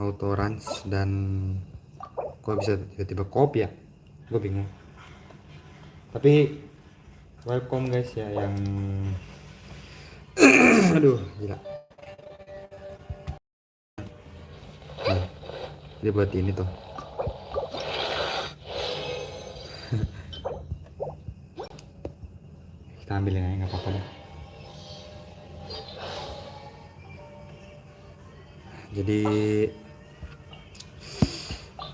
auto runs, dan kok bisa tiba-tiba kopi ya, gue bingung. Tapi welcome guys ya yang aduh gila. Nah, dia buat ini tuh. Kita ambilin aja nggak apa-apa deh. Jadi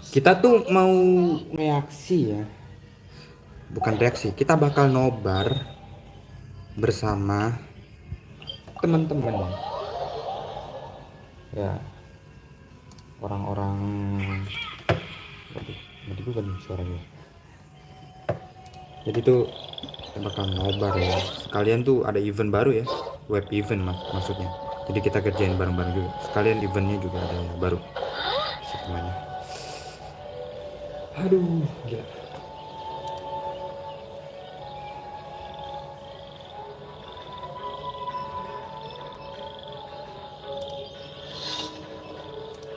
kita tuh mau reaksi ya, bukan reaksi, kita bakal nobar bersama teman-teman ya, orang-orang. Waduh, juga nih suaranya. Jadi tuh kita bakal nobar ya, sekalian tuh ada event baru ya, web event maksudnya. Jadi kita kerjain bareng-bareng juga, sekalian eventnya juga ada yang baru semuanya. Aduh gila.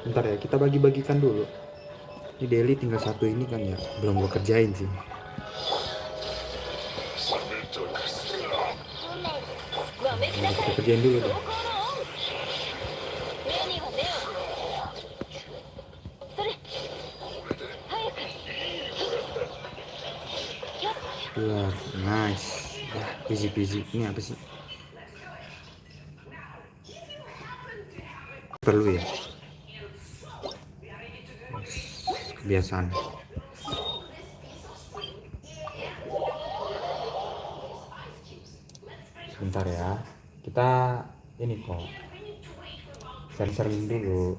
Bentar ya, kita bagi-bagikan dulu. Ini daily tinggal satu ini kan ya, belum gue kerjain sih. Nah, kita kerjain dulu deh. Keluar, nice. Ya, easy peasy. Ini apa sih? Perlu ya? Kebiasaan. Sebentar ya. Kita ini kok sering-sering dulu.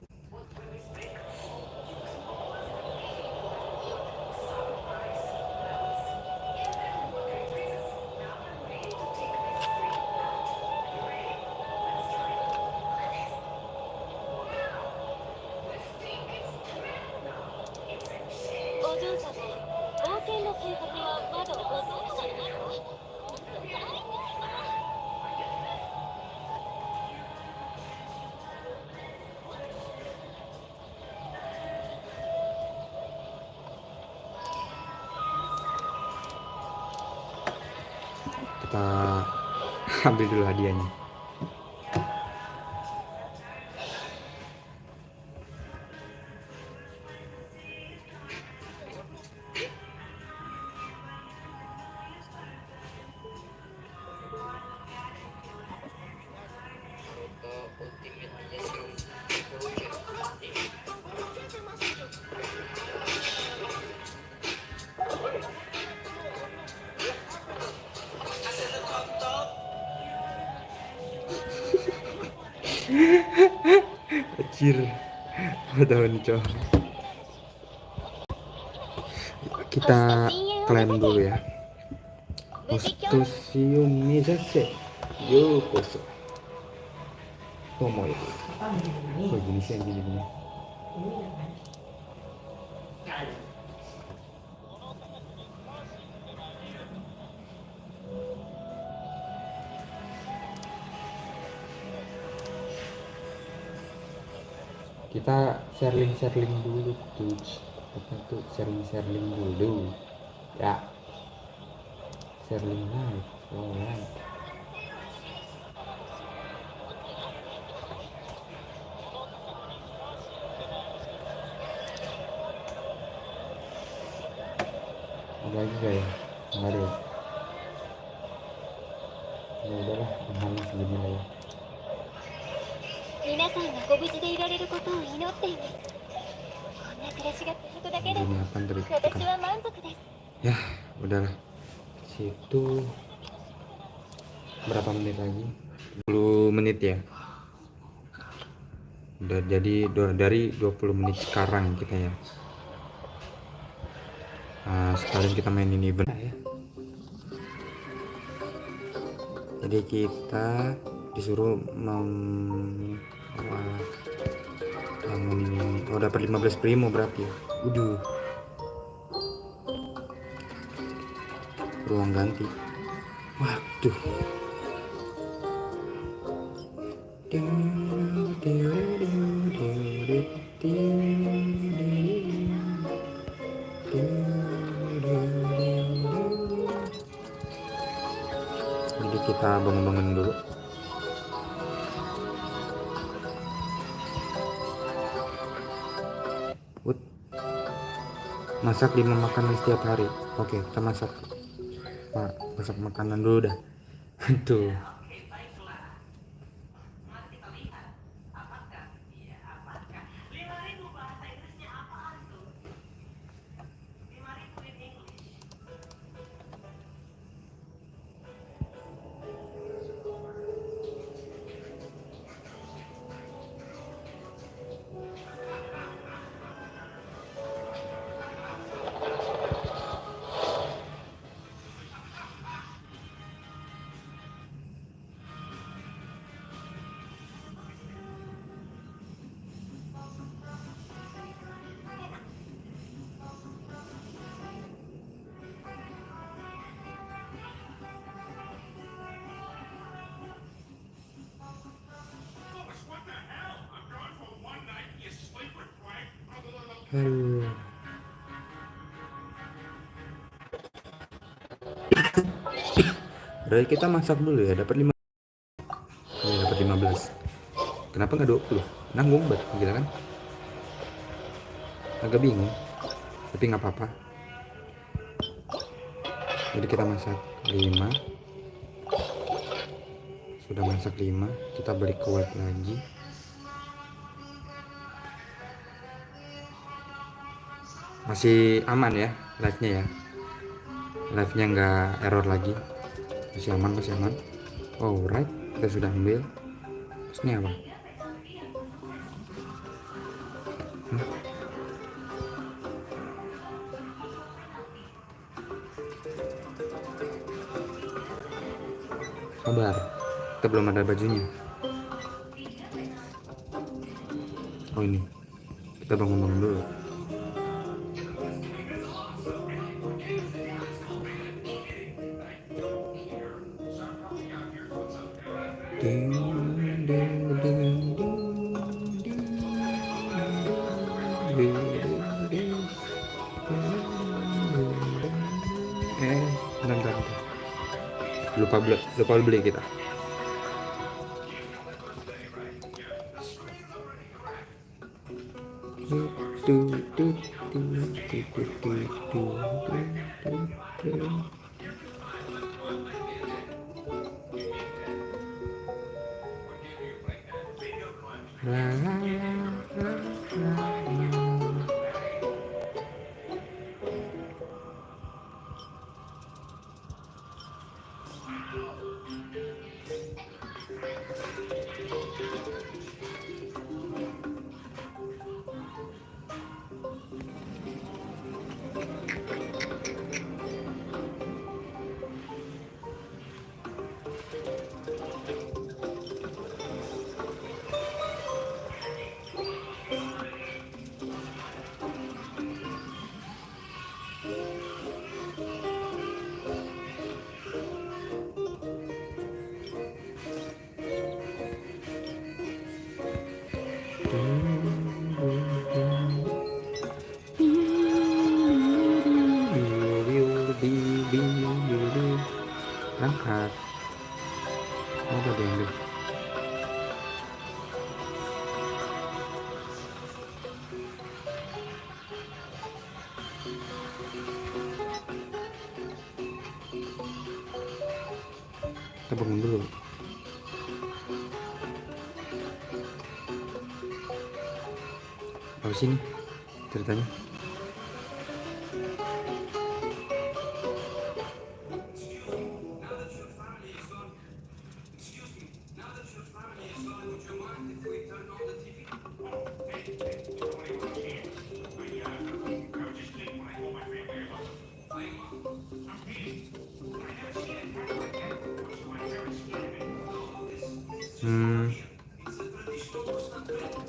Kita ambil dulu hadiahnya. Anjir, tahu nih cow. Kita klaim dulu ya. Ostosio mezase yokoso tomo itu. Kok gini sih yang gini-gini? Kita sharing dulu tuh. Kita tuh sharing dulu ya. Sharing live, alright. Ada lagi gak ya? Nggak ada ya? Ya udahlah, mahal segini lah ya. 皆さんがご無事でいられることを祈っています。こんな暮らしが続くだけでも私は満足です。 Ya, udahlah. Situ berapa menit lagi? 10 menit ya. Udah jadi dari 20 menit sekarang kita ya. Nah, sekalian kita mainin event ya. Jadi kita disuruh oh dapat 15 primo berarti ya. Udah ruang ganti. Waduh. Jadi kita bangun-bangun dulu. Ut. Masak 5 makanan setiap hari. Oke, kita masak makanan dulu dah. Tuh. Aduh. Berarti kita masak dulu ya, dapat 5. Ya, dapat 15. Kenapa nggak 20? Nanggung banget kita kan. Agak bingung. Tapi nggak apa-apa. Jadi kita masak 5. Sudah masak 5, kita balik ke web lagi. Masih aman ya live-nya ya. Live-nya nggak error lagi. Masih aman, masih aman. Alright, kita sudah ambil. Terus ini apa? Sabar, kita belum ada bajunya. Oh ini, kita bangun-bangun dulu. Bentar. Lupa beli kita. Berangkat. Oh, udah diambil. Kita bangun dulu. Apa sih ini ceritanya?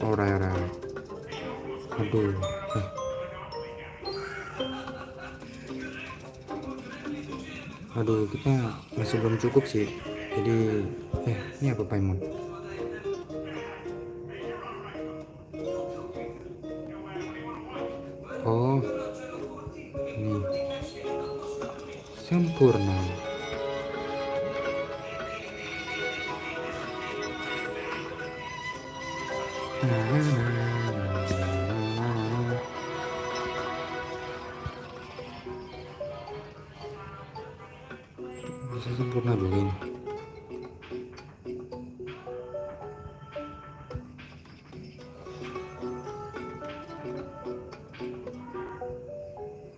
Oh, raya. Aduh. Aduh, kita masih belum cukup sih. Jadi, ini apa Paimon? Oh, ini sempurna. Bisa sempurna dulu ini.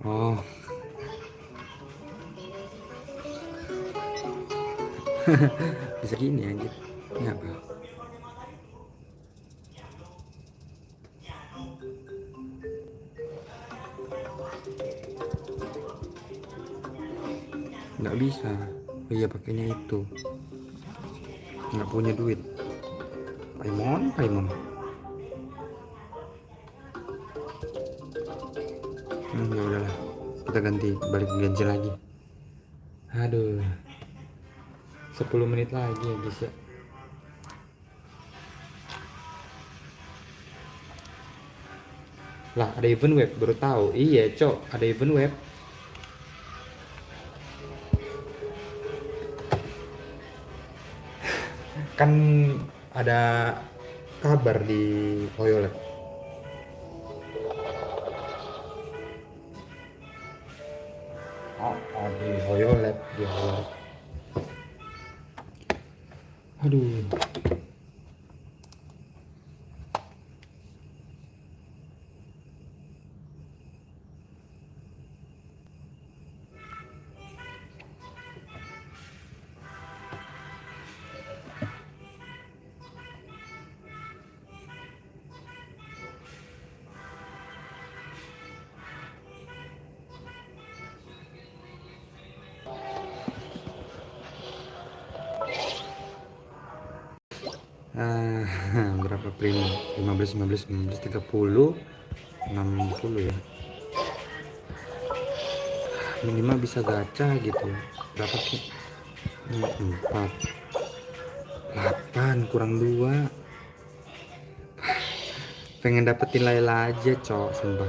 Oh, bisa gini aja. Ini apa? Nggak bisa. Oh iya, pakainya itu. Nggak punya duit. Paimon. Ya udahlah. Kita ganti balik ke Genshin lagi. Aduh. 10 menit lagi ya guys ya. Lah, ada event web, baru tahu. Iya, Cok, ada event web. Kan ada kabar di Violet. Oh, di Violet. Aduh. Ah, berapa primo? 15, 30, 60 ya. Minimal bisa gacha gitu. Berapa tuh? 4, 8 kurang 2. Pengen dapetin Layla aja, Cok, sumpah.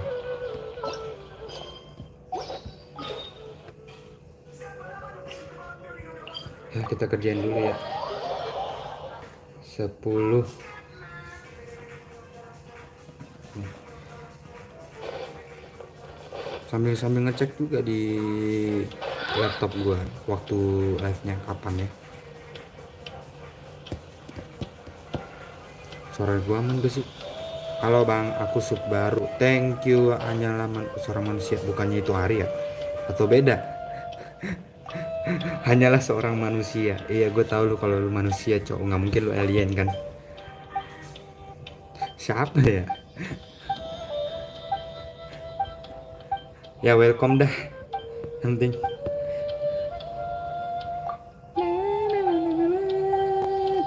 Ya, kita kerjain dulu ya. 10. Sambil ngecek juga di laptop gua waktu live-nya kapan ya. Suara gua aman gak sih? Halo Bang, aku sub baru. Thank you. Hanyalah seorang manusia, bukannya itu hari ya? Atau beda? Hanyalah seorang manusia. Iya, gue tahu lu kalau lu manusia, Cok. Nggak mungkin lu alien kan? Siapa ya? Ya welcome dah. Yang penting.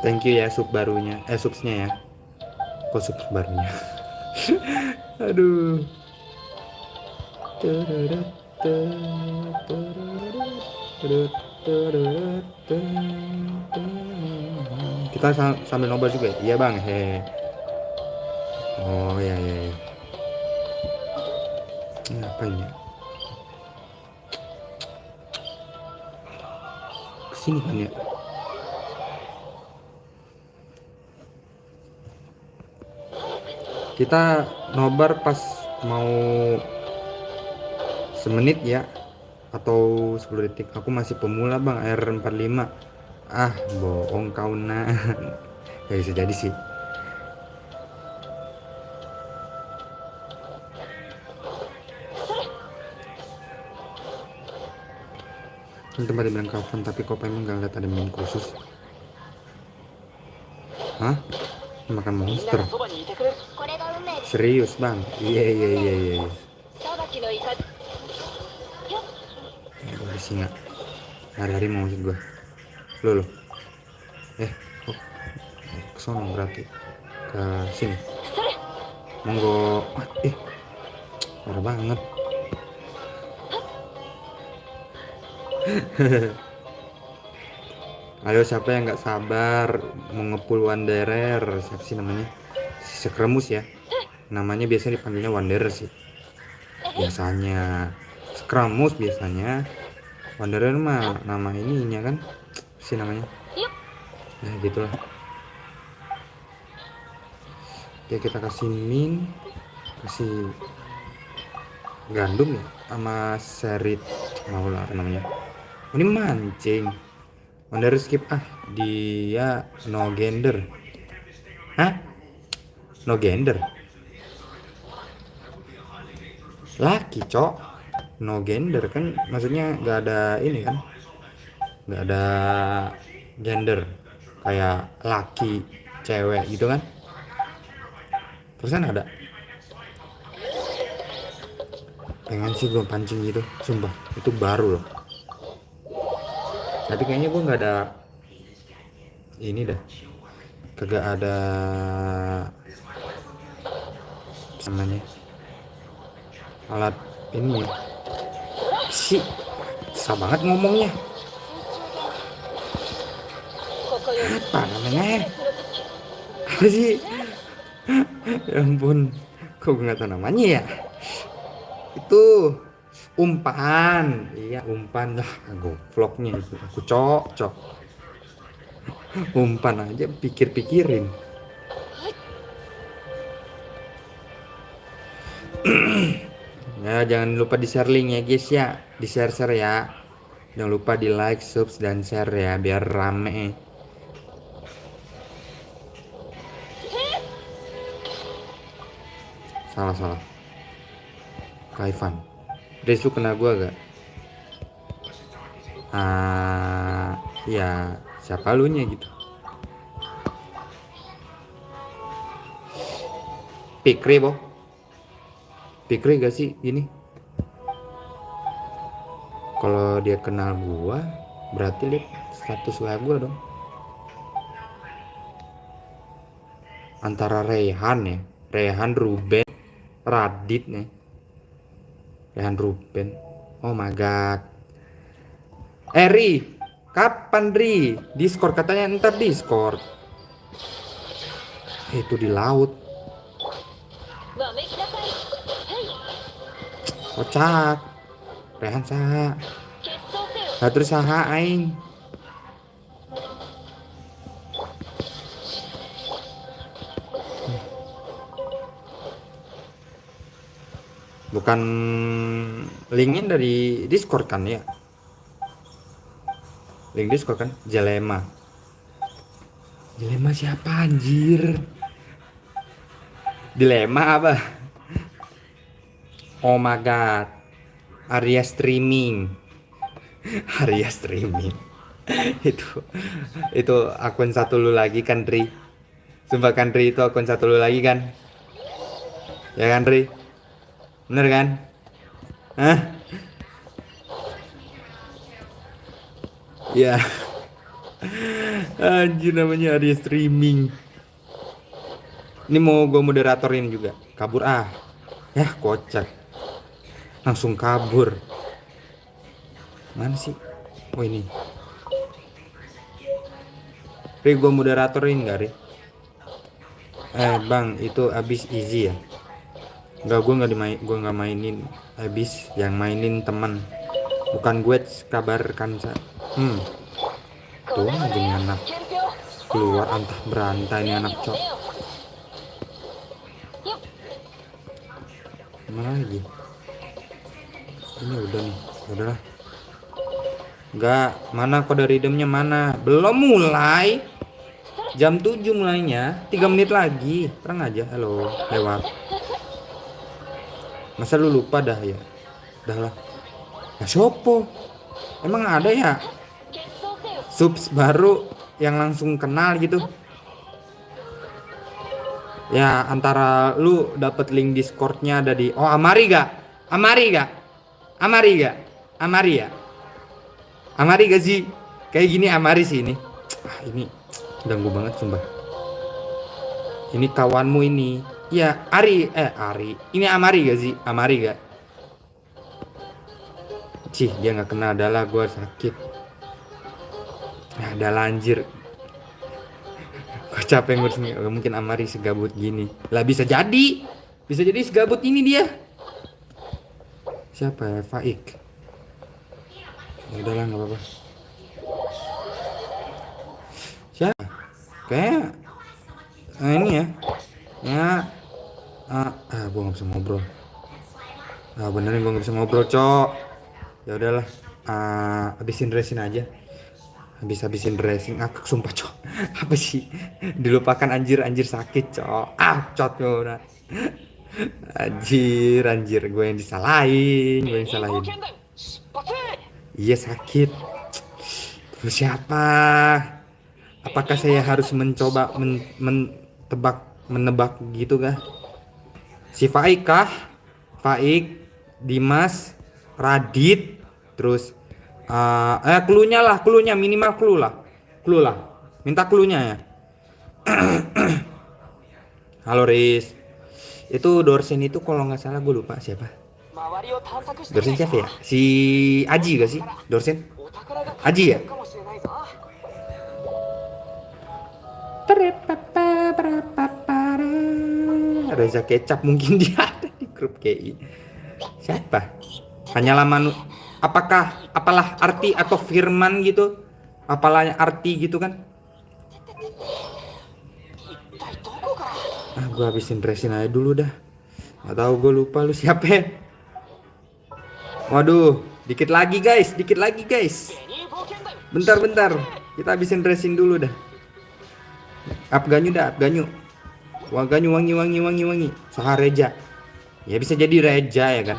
Thank you ya sub barunya. Subsnya ya. Kok sub barunya? Aduh. Kita sambil nobar juga ya? Iya bang, he. Oh ya. Ini apa ini? Kesini kan ya? Kita nobar pas mau semenit ya, atau 10 detik. Aku masih pemula bang, air 45. Ah bohong kau nah. Ya bisa jadi sih. Ini tempat dibilang kapan, tapi kok emang gak lihat ada menu khusus? Hah? Makan monster? Serius bang? Iya. Ada singa. Hari-hari mau maksud gue. Loh. Oh, kesana berarti. Ke sini. Monggo. Parah banget. Ayo siapa yang nggak sabar mau ngepul wanderer? Siapa sih namanya? Si Sekremus ya. Namanya biasanya dipanggilnya wanderer sih. biasanya. Skramus biasanya. Wanderer mah nama ininya kan si namanya. Nah gitulah. Oke, kita kasih min, kasih gandum ya sama serit, mau lah namanya. Ini mancing. Wanderer skip dia no gender. Hah? No gender. Laki, cok. No gender kan maksudnya nggak ada ini kan. Nggak ada gender. Kayak laki, cewek gitu kan. Terusan ada. Pengen sih gue pancing gitu, sumpah. Itu baru loh. Tapi kayaknya gue nggak ada ini dah. Kagak ada namanya alat ini ya. Sih susah banget ngomongnya. Apa namanya? Apa sih? Ya ampun, kok gue nggak tahu namanya ya. Itu umpan. Iya, umpan lah. Vlognya itu aku cok. Umpan aja pikir-pikirin. Ya, jangan lupa di share link ya guys ya. Di share ya. Jangan lupa di like, subs, dan share ya biar rame. Salah. Kaifan. Dres lu kena gua gak? Ya siapa lu nya gitu. Pikri gak sih gini? Kalau dia kenal gua, berarti lihat status WA gua dong. Antara Rehan Ruben, Radit nih. Rehan Ruben. Oh my god. Ri, kapan Ri? Discord katanya ntar Discord. Itu di laut. Kocak. Rehan saha. Terus saha aing. Bukan linknya dari Discord kan ya? Link Discord kan? Jelema siapa anjir? Dilema apa? Oh my god. Arya streaming. itu akun satu lu lagi kan Ri? Sumpah kan Ri, itu akun satu lu lagi kan? Ya kan Ri? Bener kan? Hah? Ya. Anjir namanya Arya streaming. Ini mau gue moderatorin juga. Kabur ya kocak. Langsung kabur. Mana sih? Oh ini. Ri, gue moderatorin gak Ri? Bang, itu abis easy ya? Enggak, gue nggak mainin abis, yang mainin teman. Bukan gue kabarkan tuh aja nih anak keluar antah berantah ini anak cok. Mana lagi? Ini udah nih, udahlah. Enggak, mana kode redeemnya mana? Belum mulai. Jam 7 mulainya, 3 menit lagi. Terang aja, halo, lewat. Masa lu lupa dah ya? Dah lah. Nah, Sopo. Emang ada ya subs baru yang langsung kenal gitu? Ya antara lu dapet link Discordnya ada di Amari gak sih? Kayak gini Amari sih ini. Ini ganggu banget sumpah. Ini kawanmu ini. Ya Ari. Ini Amari gak sih? Amari gak? Cih, dia gak kena, adalah gue sakit. Ada lanjir. Gue capek ngurusnya. Mungkin Amari segabut gini. Lah bisa jadi segabut ini dia. Siapa ya? Faik. Ya udahlah, nggak apa-apa. Siapa? Kayak ini ya. Ya, gue nggak bisa ngobrol. Beneran gue nggak bisa ngobrol, Cok. Ya udahlah. Habisin dressing aja. Habisin dressing. Ngakak sumpah, Cok. Apa sih? Dilupakan, anjir sakit, Cok. Cot gue udah. Anjir, gue yang disalahin. Iya, sakit. Terus siapa? Apakah saya harus mencoba menebak gitu kah? Si Faik kah? Faik, Dimas, Radit, terus cluenya minimal clue lah. Minta cluenya ya. Halo Riz. Itu Dorsen itu kalau nggak salah gue lupa siapa. Dorsen siapa ya? Si Aji gak sih? Dorsen? Aji ya? Reza Kecap mungkin dia ada di grup KI. Siapa? Hanyalah apalah arti atau firman gitu? Apalah arti gitu kan? Gue habisin dressing aja dulu dah. Gak tahu, gue lupa lu siapa ya? Waduh, dikit lagi guys. Bentar. Kita habisin dressing dulu dah. Up ganyu. Waganyu wangi. Soha Reja. Ya bisa jadi Reja ya kan.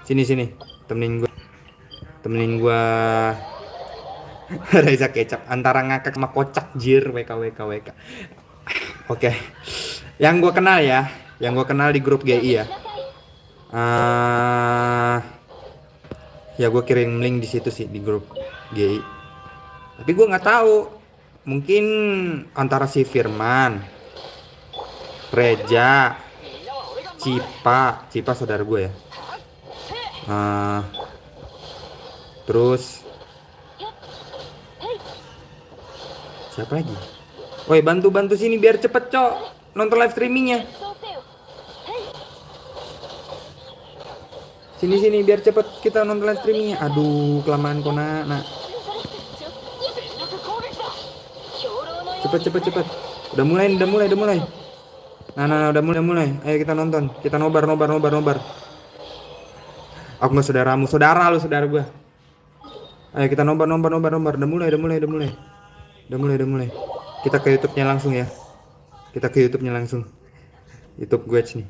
Sini. Temenin gua. Reza Kecap antara ngakak sama kocak jir WK. Oke. Yang gua kenal di grup GI ya. Ya gua kirim link di situ sih di grup GI. Tapi gua nggak tahu. Mungkin antara si Firman, Reja, Cipa saudara gue ya. Terus siapa lagi? Woi, bantu sini biar cepet, Cok. Nonton live streamingnya. Sini biar cepet kita nonton live streamingnya. Aduh, kelamaan kona. Nah. Cepet. Udah mulai. Nah, udah mulai. Ayo kita nonton. Kita nobar. Aku nggak saudaramu, saudara gue. Ayo kita nobar. Udah mulai. Kita ke YouTube-nya langsung ya. YouTube gue nih.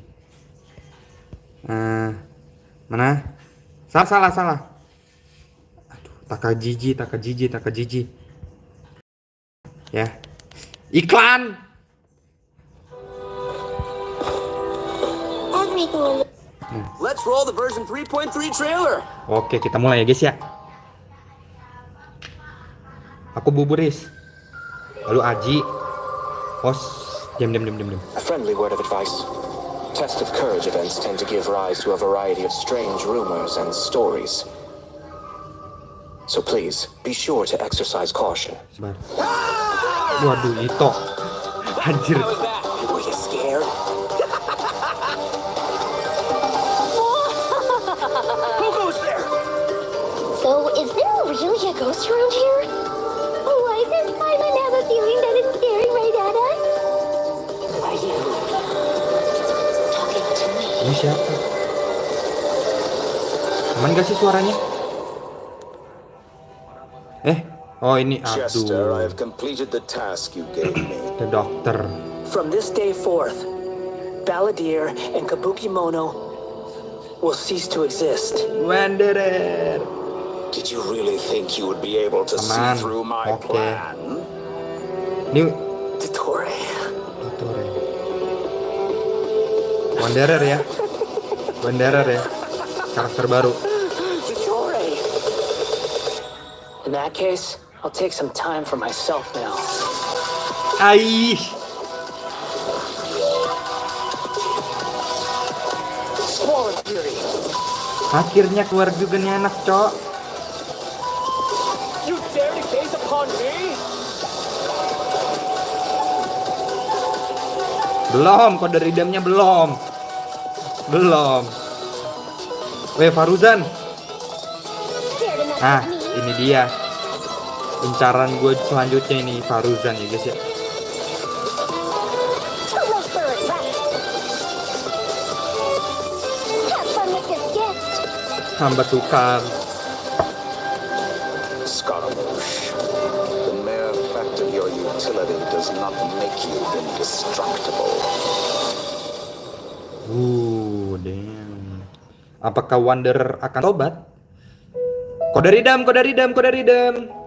Mana? Salah. Aduh, Takajiji. Ya. Iklan. Let's roll the version 3.3 trailer. Oke, kita mulai ya guys ya. Aku buburis. Lalu Aji. Diam. A friendly word of advice. Test of courage events tend to give rise to a variety of strange rumors and stories. So please, be sure to exercise caution. Sebar. Waduh, Ito. Anjir. Were you scared? Who goes there? So, is there really a ghost around here? Why does Paimon have a feeling that it's staring right at us? Are you Talking to me. Ini siapa? Aman gak sih suaranya? Ini Chester, I aduh. have completed the task you gave me. The dokter. From this day forth, Balladeer and Kabukimono will cease to exist. Wanderer. Did you really think you would be able to see Aman. through my Oke. plan? Ini Dottore. Dottore. Wanderer ya. Karakter baru. Dottore. In that case, I'll take some time for myself now. Aih. Squalid Fury. Akhirnya keluar juga nih anak, Cok. You dare to gaze upon me? Belum, kode redeemnya belum. Weh Faruzan. Scared enough Ah, of me. ini dia. Incaran gue selanjutnya ini Faruzan ya guys ya. Too late for regrets. Have fun with this gift. Hamba tukar. Scaramouche. The mere fact of your utility does not make you indestructible. Damn. Apakah Wanderer akan tobat? Kode ridam.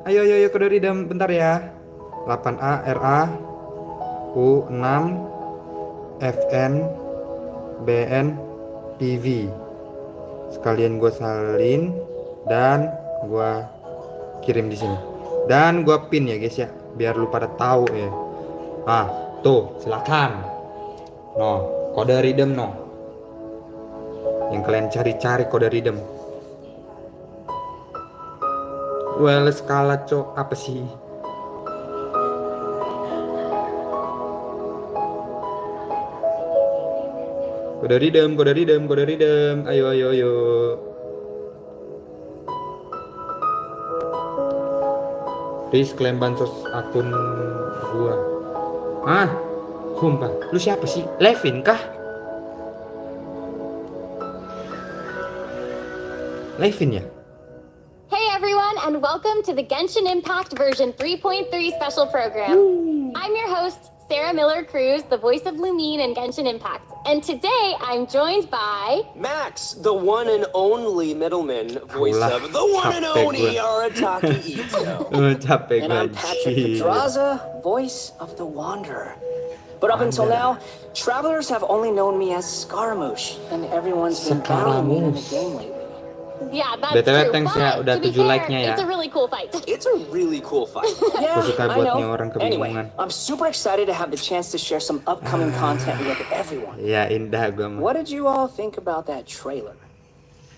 Ayo, kode ridam bentar ya. 8A RA U6 FN BN TV. Sekalian gue salin dan gue kirim di sini. Dan gue pin ya guys ya, biar lu pada tahu ya. Ah, tuh, silakan. No, kode ridam no. Yang kalian cari-cari kode ridam. Well, skala cok apa sih? Kode ridam. Ayo. Please klaim bansos akun gua. Hah? Sumpah, lu siapa sih? Levin kah? Levin ya? Hey everyone, and welcome to the Genshin Impact version 3.3 special program. I'm your host, Sarah Miller Cruz, the voice of Lumine in Genshin Impact. And today I'm joined by Max, the one and only middleman voice Alah, of the one and capek only gue. Arataki Ito. Capek And gue. I'm Patrick Pedraza, voice of the Wanderer. But up until Wanderer. now, travelers have only known me as Scaramouche, and everyone's been battling me in the Scaramouche. game lately. yeah, that's BTW true. thanks ya, But udah to be 7 fair, like-nya ya. it's a really cool fight. It's a really cool fight. Yeah, Gue suka I buatnya know. orang Anyway, kebingungan. I'm super excited to have the chance to share some upcoming content with everyone. Ya indah gue mah. What did you all think about that trailer?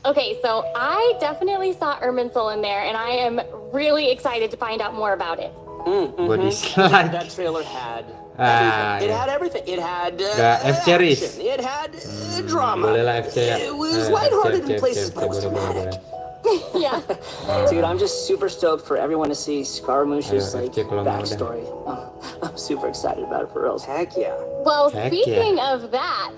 Okay, so I definitely saw Irminsul in there, and I am really excited to find out more about it. Gue That dislike. trailer had Ah, everything. It yeah. had everything. It had Gak F-Series. action. It had drama. Boleh lah FC ya. It was lighthearted in places, but it was boleh. dramatic. Yeah. Dude, I'm just super stoked for everyone to see Scaramouche's Ayo, like FC kalau mau dah. backstory. I'm super excited about it for real. Heck yeah. Well, Heck speaking of that,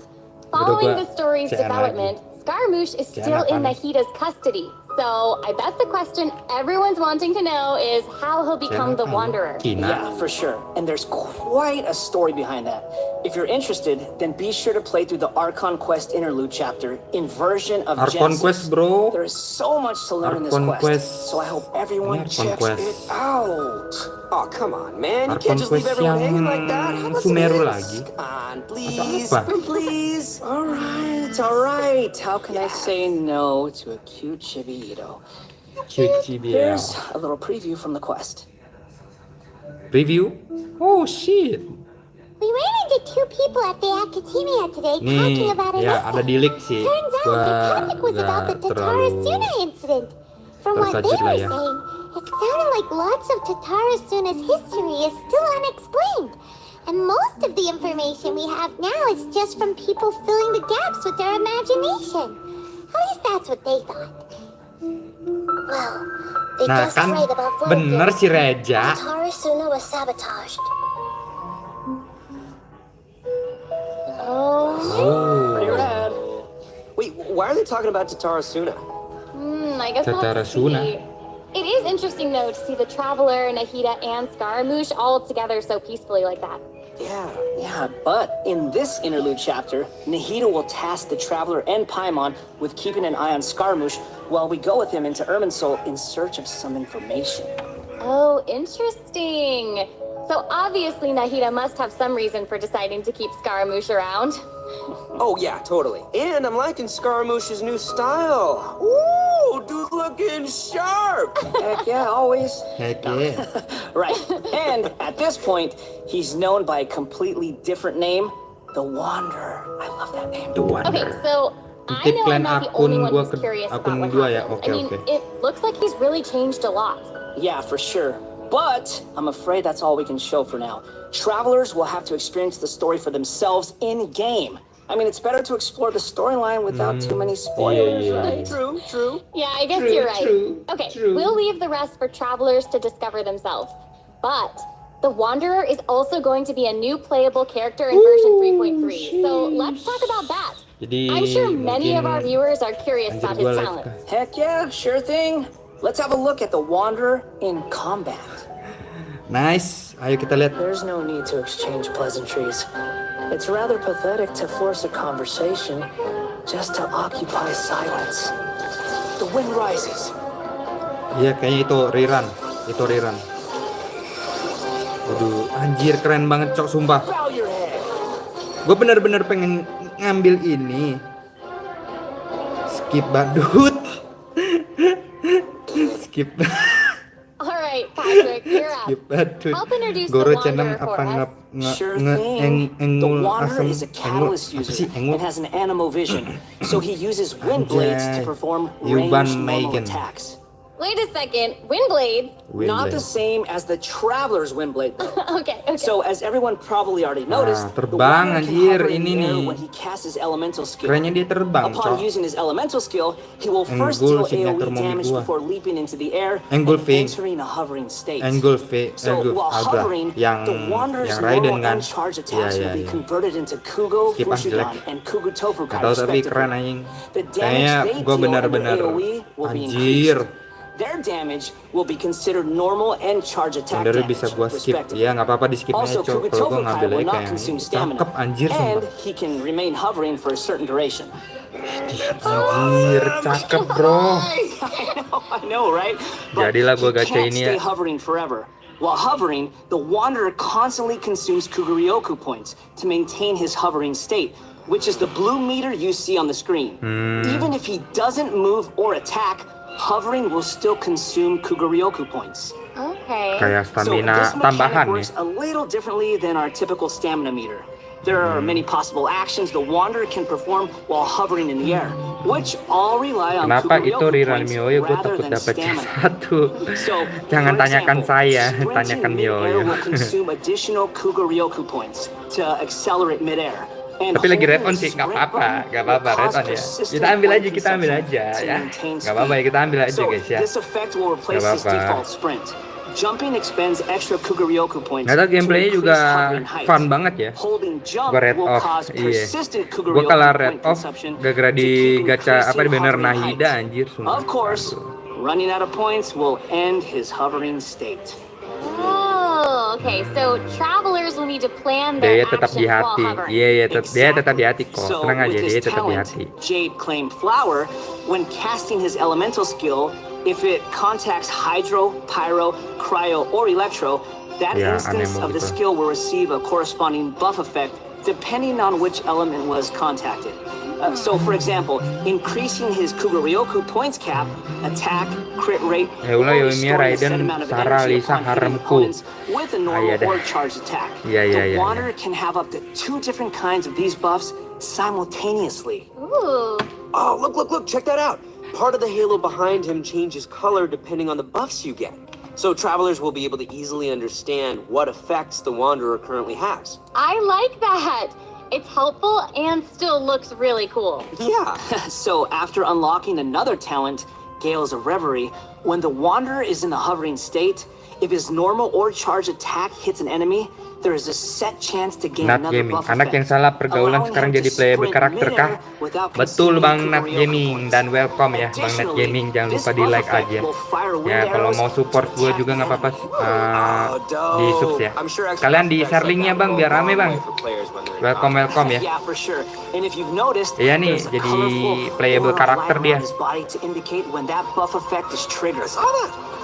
following gua the story's CN development, Scaramouche is CN still in apaan? Nahida's custody. So I bet the question everyone's wanting to know is how he'll become the Wanderer. Yeah, Kina. for sure. And there's quite a story behind that. If you're interested, then be sure to play through the Archon Quest interlude chapter in version of Archon Genesis. Quest bro. There is so much to learn in this Archon quest, Quest. so I hope everyone Ini Archon checks Quest. it out. Oh, come on, man. You Archon can't just leave Quest everyone yang hanging like that. How about some Sumeru hints? lagi? Come on, please. apa? Please. All right. How can I say no to a cute Chibi-Ito? Cuci dia. Here's a little preview from the quest. Review. Oh shit. We ran into two people at the academia today Nih, talking about a ya ada di leak sih. Turns out Gua the topic was about the gak Tatara terlalu Suna incident. From what they terkejut lah were ya. saying, it sounded like lots of Tatara Suna's history is still unexplained. And most of the information we have now is just from people filling the gaps with their imagination. At least that's what they thought. Well, they Nah guessed kan right about one bener thing. si Reja. Tatara Suna was sabotaged. Pretty Oh. rad. Wait, why are they talking about Tatara Suna? I guess we'll have to Tatara Suna. see. It is interesting though to see the Traveler, Nahida, and Scaramouche all together so peacefully like that. Yeah, but in this interlude chapter, Nahida will task the Traveler and Paimon with keeping an eye on Scaramouche while we go with him into Irminsul in search of some information. Oh, interesting. So obviously Nahida must have some reason for deciding to keep Scaramouche around. Oh, yeah, totally. And I'm liking Scaramouche's new style. Ooh, dude's looking sharp. Heck yeah, always. Heck yeah. Right. And at this point, he's known by a completely different name, the Wanderer. I love that name. The Wanderer. Okay, so I Titip know I'm klan not the only akun one gua who's ke- curious about akun what gua ya. happened. Oke, I mean, oke. it looks like he's really changed a lot. Yeah, for sure. But I'm afraid that's all we can show for now. Travelers will have to experience the story for themselves in game. I mean, it's better to explore the storyline without too many spoilers, right? True. Yeah, I guess you're right. Okay, we'll leave the rest for travelers to discover themselves. But the Wanderer is also going to be a new playable character in version 3.3. So let's talk about that. Jadi I'm sure many of our mungkin viewers are curious anjir about his gua live talents. kah? Heck yeah, sure thing. Let's have a look at the Wanderer in combat. Nice, ayo kita lihat. There's no need to exchange pleasantries. It's rather pathetic to force a conversation just to occupy silence. The wind rises. Iya, kayaknya itu Riran. Waduh, anjir keren banget cok, sumpah. Bow your head. Gue bener-bener pengen ngambil ini. Skip badut. Skip. Alright, Patrick, you're up. Skip badut. Help introduce the Goro Wanderer cenam for apa us. Sure thing. The engul Wanderer asam is a engul catalyst apa user sih engul and has an animo vision, so he uses wind blades to Anjay. perform Yuban ranged normal Megan. attacks. Wait a second, Windblade? Not the same as the Traveler's Windblade, though. Okay. So, as everyone probably already noticed, the terbang, Wanderer can anjir, hover in ini the air nih. when he casts his elemental skill. kerennya dia terbang Upon cok. using his elemental skill, he will first Enggul deal signature AoE momi damage gua. before leaping into the air Engulfing. and entering a hovering state. Engulf So, while Abra hovering, yang the Wanderer's Raiden normal kan. and charge Iya attacks will be iya. converted into Kugo, Skip ah, jelek. Fushidan, and Kugu Tofukai, Gak tau tapi respectively. keren anjing. The Kayaknya damage they gue deal bener-bener under AoE will be anjir. increased. Their damage will be considered normal and charge attack Bener damage, bisa gue skip. respectively. Ya nggak apa-apa di skip aja Also, cok. Kugu Kalau gue Tofukai ngambil will aja not kayak consume stamina, cakep anjir and sumpah. he can remain hovering for a certain duration. Anjir cakep bro. I know, right? But Jadilah gua he gacha can't ini stay ya. hovering forever. While hovering, the Wanderer constantly consumes Kuguryoku points to maintain his hovering state, which is the blue meter you see on the screen. Even if he doesn't move or attack, hovering will still consume Kuguryoku points. Okay. Kayak So stamina this tambahan mechanic nih. works a little differently than our typical stamina meter. There are many possible actions the Wanderer can perform while hovering in the air, which all rely on Kenapa itu Kuguryoku Riran points Mioyo gue rather takut than dapat stamina. C1. So, Jangan for tanyakan example, saya, sprinting tanyakan mid-air Mioyo. will consume additional Kuguryoku points to accelerate mid-air. And Tapi lagi holding red on the sih, nggak sprint apa-apa, button nggak apa-apa will red cause on ya. persistent Kita ambil point aja consumption ya, to ya. maintain Nggak apa-apa ya, kita ambil aja So, guys ya. this effect will replace Nggak his apa-apa. default sprint. Jumping expends extra Kuguryoku points. Nggak tahu to gameplaynya increase juga hovering height. fun banget ya. Holding jump Gua red will off, cause iya. persistent Gue Kuguryoku kalah point red off consumption gara-gara to di keep gacha apa di increasing banner hovering Nahida height. anjir sumpah. Of course, running out of points will end his hovering state. Oh, okay. So travelers will need to plan their Dia tetap di actions while hati. hovering. Iya iya, dia tetap di hati kok. So, Tenang aja, with dia his tetap di talent, hati. Jade Claim Flower, when casting his elemental skill, if it contacts Hydro, Pyro, Cryo, or Electro, that Ya, instance aneh of the gitu. skill will receive a corresponding buff effect depending on which element was contacted. So, for example, increasing his Kuguryoku points cap, attack, crit rate, Ya ulah, or Yoimiya, restoring a set Raiden, amount of Sarah, energy Lisa, upon hitting haremku. opponents with a normal dah. or charged attack. Iya, iya, The iya, Wanderer can have up to 2 different kinds of these buffs simultaneously. Ooh. Oh, look, check that out. Part of the halo behind him changes color depending on the buffs you get. So travelers will be able to easily understand what effects the Wanderer currently has. I like that. It's helpful and still looks really cool. Yeah. So after unlocking another talent, Gales of Reverie, when the Wanderer is in the hovering state, if his normal or charge attack hits an enemy, there is a set chance to gain Nat another Gaming, buff anak yang effect, salah pergaulan allowing sekarang him to jadi playable sprint karakter kah? midair without Betul consuming Bang Nat Kuguryoku Gaming points. dan welcome ya Bang Nat Additionally, Gaming, jangan this lupa di buff like effect aja. will fire wind Ya kalau arrows mau support to gue attack juga nggak apa-apa dope. di subs ya. I'm sure extra Kalian di effects share like linknya that Bang will biar go a rame long Bang. way for players when they're in Welcome ya. Yeah, for sure. And if you've noticed, Iya nih, there's a jadi colorful playable aura of karakter light dia. around his body to indicate when that buff effect is triggered.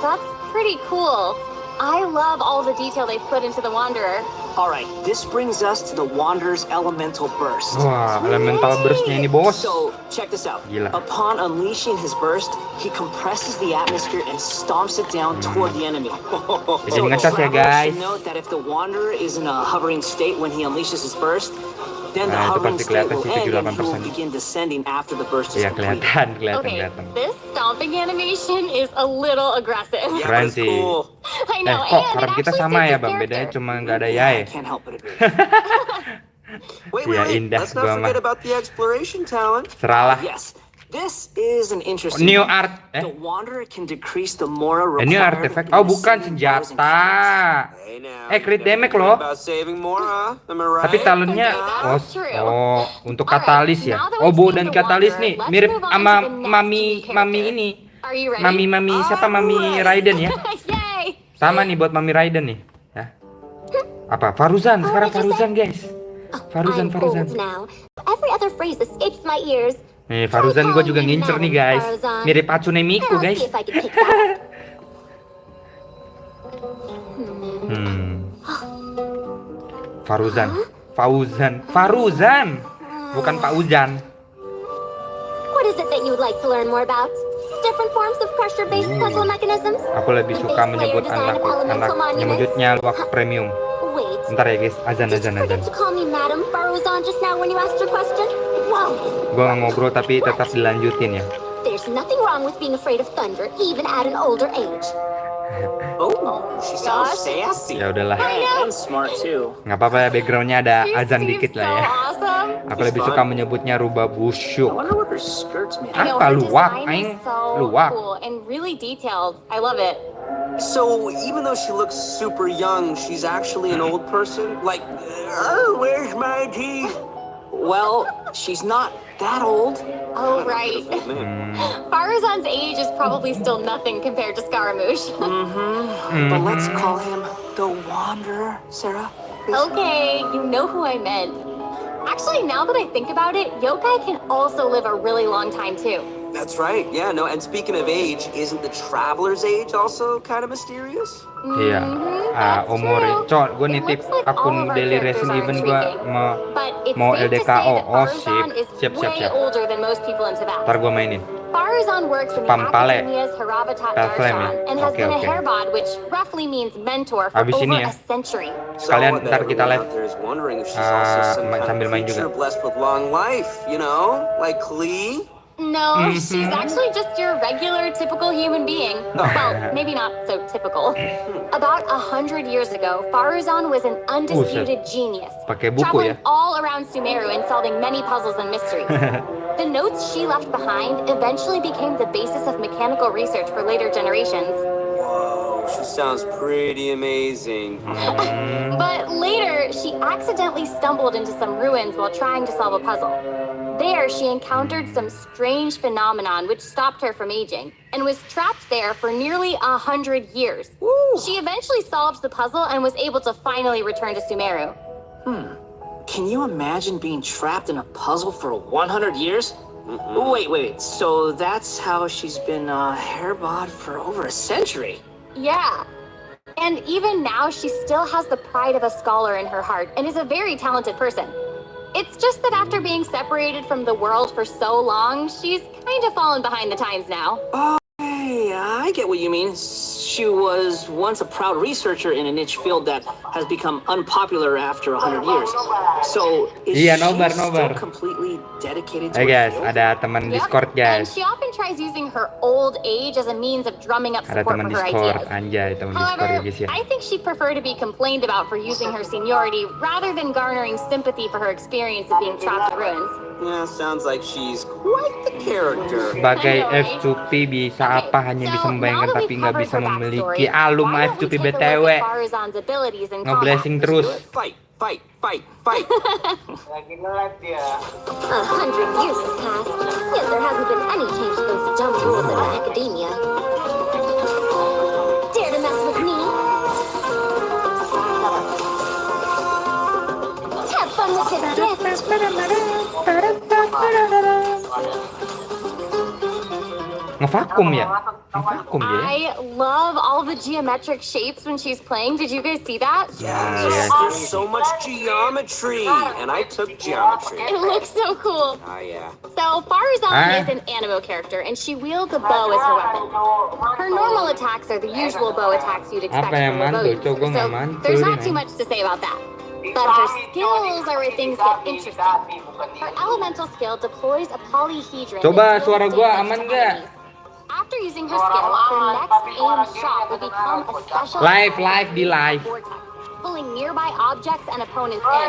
That's pretty cool. I love all the detail they put into the Wanderer. All right, this brings us to the Wanderer's elemental burst. Wah, elemental burstnya ini bos. So, check this out. Gila. Upon unleashing his burst, he compresses the atmosphere and stomps it down toward the enemy. Jadi ngetes ya travelers guys. should note that if the Wanderer is in a hovering state when he unleashes his burst, then the Nah, itu hovering pasti state kelihatan will sih, end and he 78%. will begin descending after the burst is Iya complete. kelihatan. Okay, this stomping animation is a little aggressive. Yeah, Keren that's sih. cool. I know, Kok and it harap kita actually sama suits ya his Bang, bedanya character. cuma nggak ada Yeah, I Yae. can't help but agree. Ya, indah, Let's gua not forget mah. about the exploration talent. Seralah. Yes, this is an interesting New one. art. The Wanderer can decrease the mora Ini required. artefak. in Oh, the bukan 7 bars and senjata. Hey now, Crit you never damage forget loh. about saving Mora, am I right? Tapi talentnya Okay, oh, that's true. oh untuk Alright, katalis ya. now that Oh, we've bow seen dan the katalis Wanderer, nih let's mirip move on sama to the next mami key character. ini. Are you ready? Mami siapa mami Alright. Raiden ya? Yay! Sama nih buat mami Raiden nih. Ya. Apa? Faruzan, sekarang what did you Faruzan, guys. Faruzan. I'm old now. Every other phrase escapes my ears. Nih, Faruzan gue juga ngincer nih, guys. Mirip Hatsune And Miku, I'll guys. see if I can pick that up. Faruzan. Bukan Pak Uzan. What is it that you'd like to learn more about? Different forms of pressure-based puzzle mechanisms? Aku lebih The suka base layer menyebut design anak of elemental yang monuments? wujudnya luak premium. Wait, Bentar ya, guys. Azan. did you forget to call me Madam Faruzan just now when you asked your question? Wow. Gue ngobrol tapi tetap dilanjutin ya. There's nothing wrong with being afraid of thunder, even at an older age. Oh, she sounds sassy. Ya udahlah. And smart too. Nggak apa-apa ya, backgroundnya ada You azan seem dikit so lah ya. awesome. Aku lebih suka menyebutnya rubah I busyuk. wonder what her skirt's made I know, of. Apa her luwak, design aing? is so Luwak. cool and really detailed. I love it. So even though she looks super young, she's actually an old person? Like, oh, where's my teeth? Well, she's not that old. Oh, right. Faruzan's age is probably still nothing compared to Scaramouche. But let's call him the Wanderer, Sarah. Okay, you know who I meant. Actually, now that I think about it, yokai can also live a really long time too. That's right, yeah, no, and speaking of age, isn't the traveler's age also kind of mysterious? Iya. That's Umur. true. Cok, gue It nitip looks like all akun of our Daily characters Resin are Event gue intriguing. But it's mau safe to say LDKO. that Oh, Faruzan is siap. way older than most people in Tibet. Ntar gue mainin. Faruzan works in the Pampale. Academia's Haravatat Pelflem ya? Darshan and has Oke, been a oke. hairbod, which roughly means mentor, for Abis over ini ya. a century. Sekalian So, ntar kita everyone live. out there is wondering if she's also some kind sambil of main creature juga. blessed with long life, you know? Like Klee? No, she's actually just your regular, typical human being. Well, maybe not so typical. About 100 years ago, Faruzan was an undisputed genius, Pakai buku traveling ya. all around Sumeru and solving many puzzles and mysteries. The notes she left behind eventually became the basis of mechanical research for later generations. Whoa, she sounds pretty amazing. But later, she accidentally stumbled into some ruins while trying to solve a puzzle. There, she encountered some strange phenomenon which stopped her from aging, and was trapped there for nearly 100 years. She eventually solved the puzzle and was able to finally return to Sumeru. Can you imagine being trapped in a puzzle for 100 years? Wait. So that's how she's been hairbod for over a century. Yeah. And even now, she still has the pride of a scholar in her heart and is a very talented person. It's just that after being separated from the world for so long, she's kind of fallen behind the times now. Hey, I get what you mean. She was once a proud researcher in a niche field that has become unpopular after 100 years. So is Iya, she nobar. still completely dedicated to Hey her guys, field? ada teman Yep. Discord And guys. she often tries using her old age as a means of drumming up Ada support teman for her Discord, ideas. anjay teman Discord ya However, guys ya. I think she'd prefer to be complained about for using her seniority rather than garnering sympathy for her experience of being trapped in ruins. Yeah, sounds like she's quite the character. Sebagai I know, right? F2P bisa apa hanya bisa So, membayangkan now that tapi we've nggak covered bisa her memiliki backstory, alum why don't we F2P take a look BTW. at Faruzan's abilities in combat? Ngeblessing terus. Fight. 100 years have passed, yet there hasn't been any change to those dumb rules of academia. Dare to mess with me? Have fun with this gift. Ngevakum ya? Ngevakum dia. I love all the geometric shapes when she's playing. Did you guys see that? Yes, there's so much geometry, and I took geometry. It looks so cool. Ah, yeah. So Faruzan Ah. is an animo character, and she wields a bow as her weapon. Her normal attacks are the usual bow attacks you'd expect Apa yang from a bow mantul? user, Coba nggak so mantul there's ini, not too man. much to say about that. But her skills are where things get interesting. Her elemental skill deploys a polyhedron. Coba that deals suara gua damage aman to nggak? enemies. After using her skill, her next aim shot will become a special Live di live. vortex. pulling nearby objects and opponents in.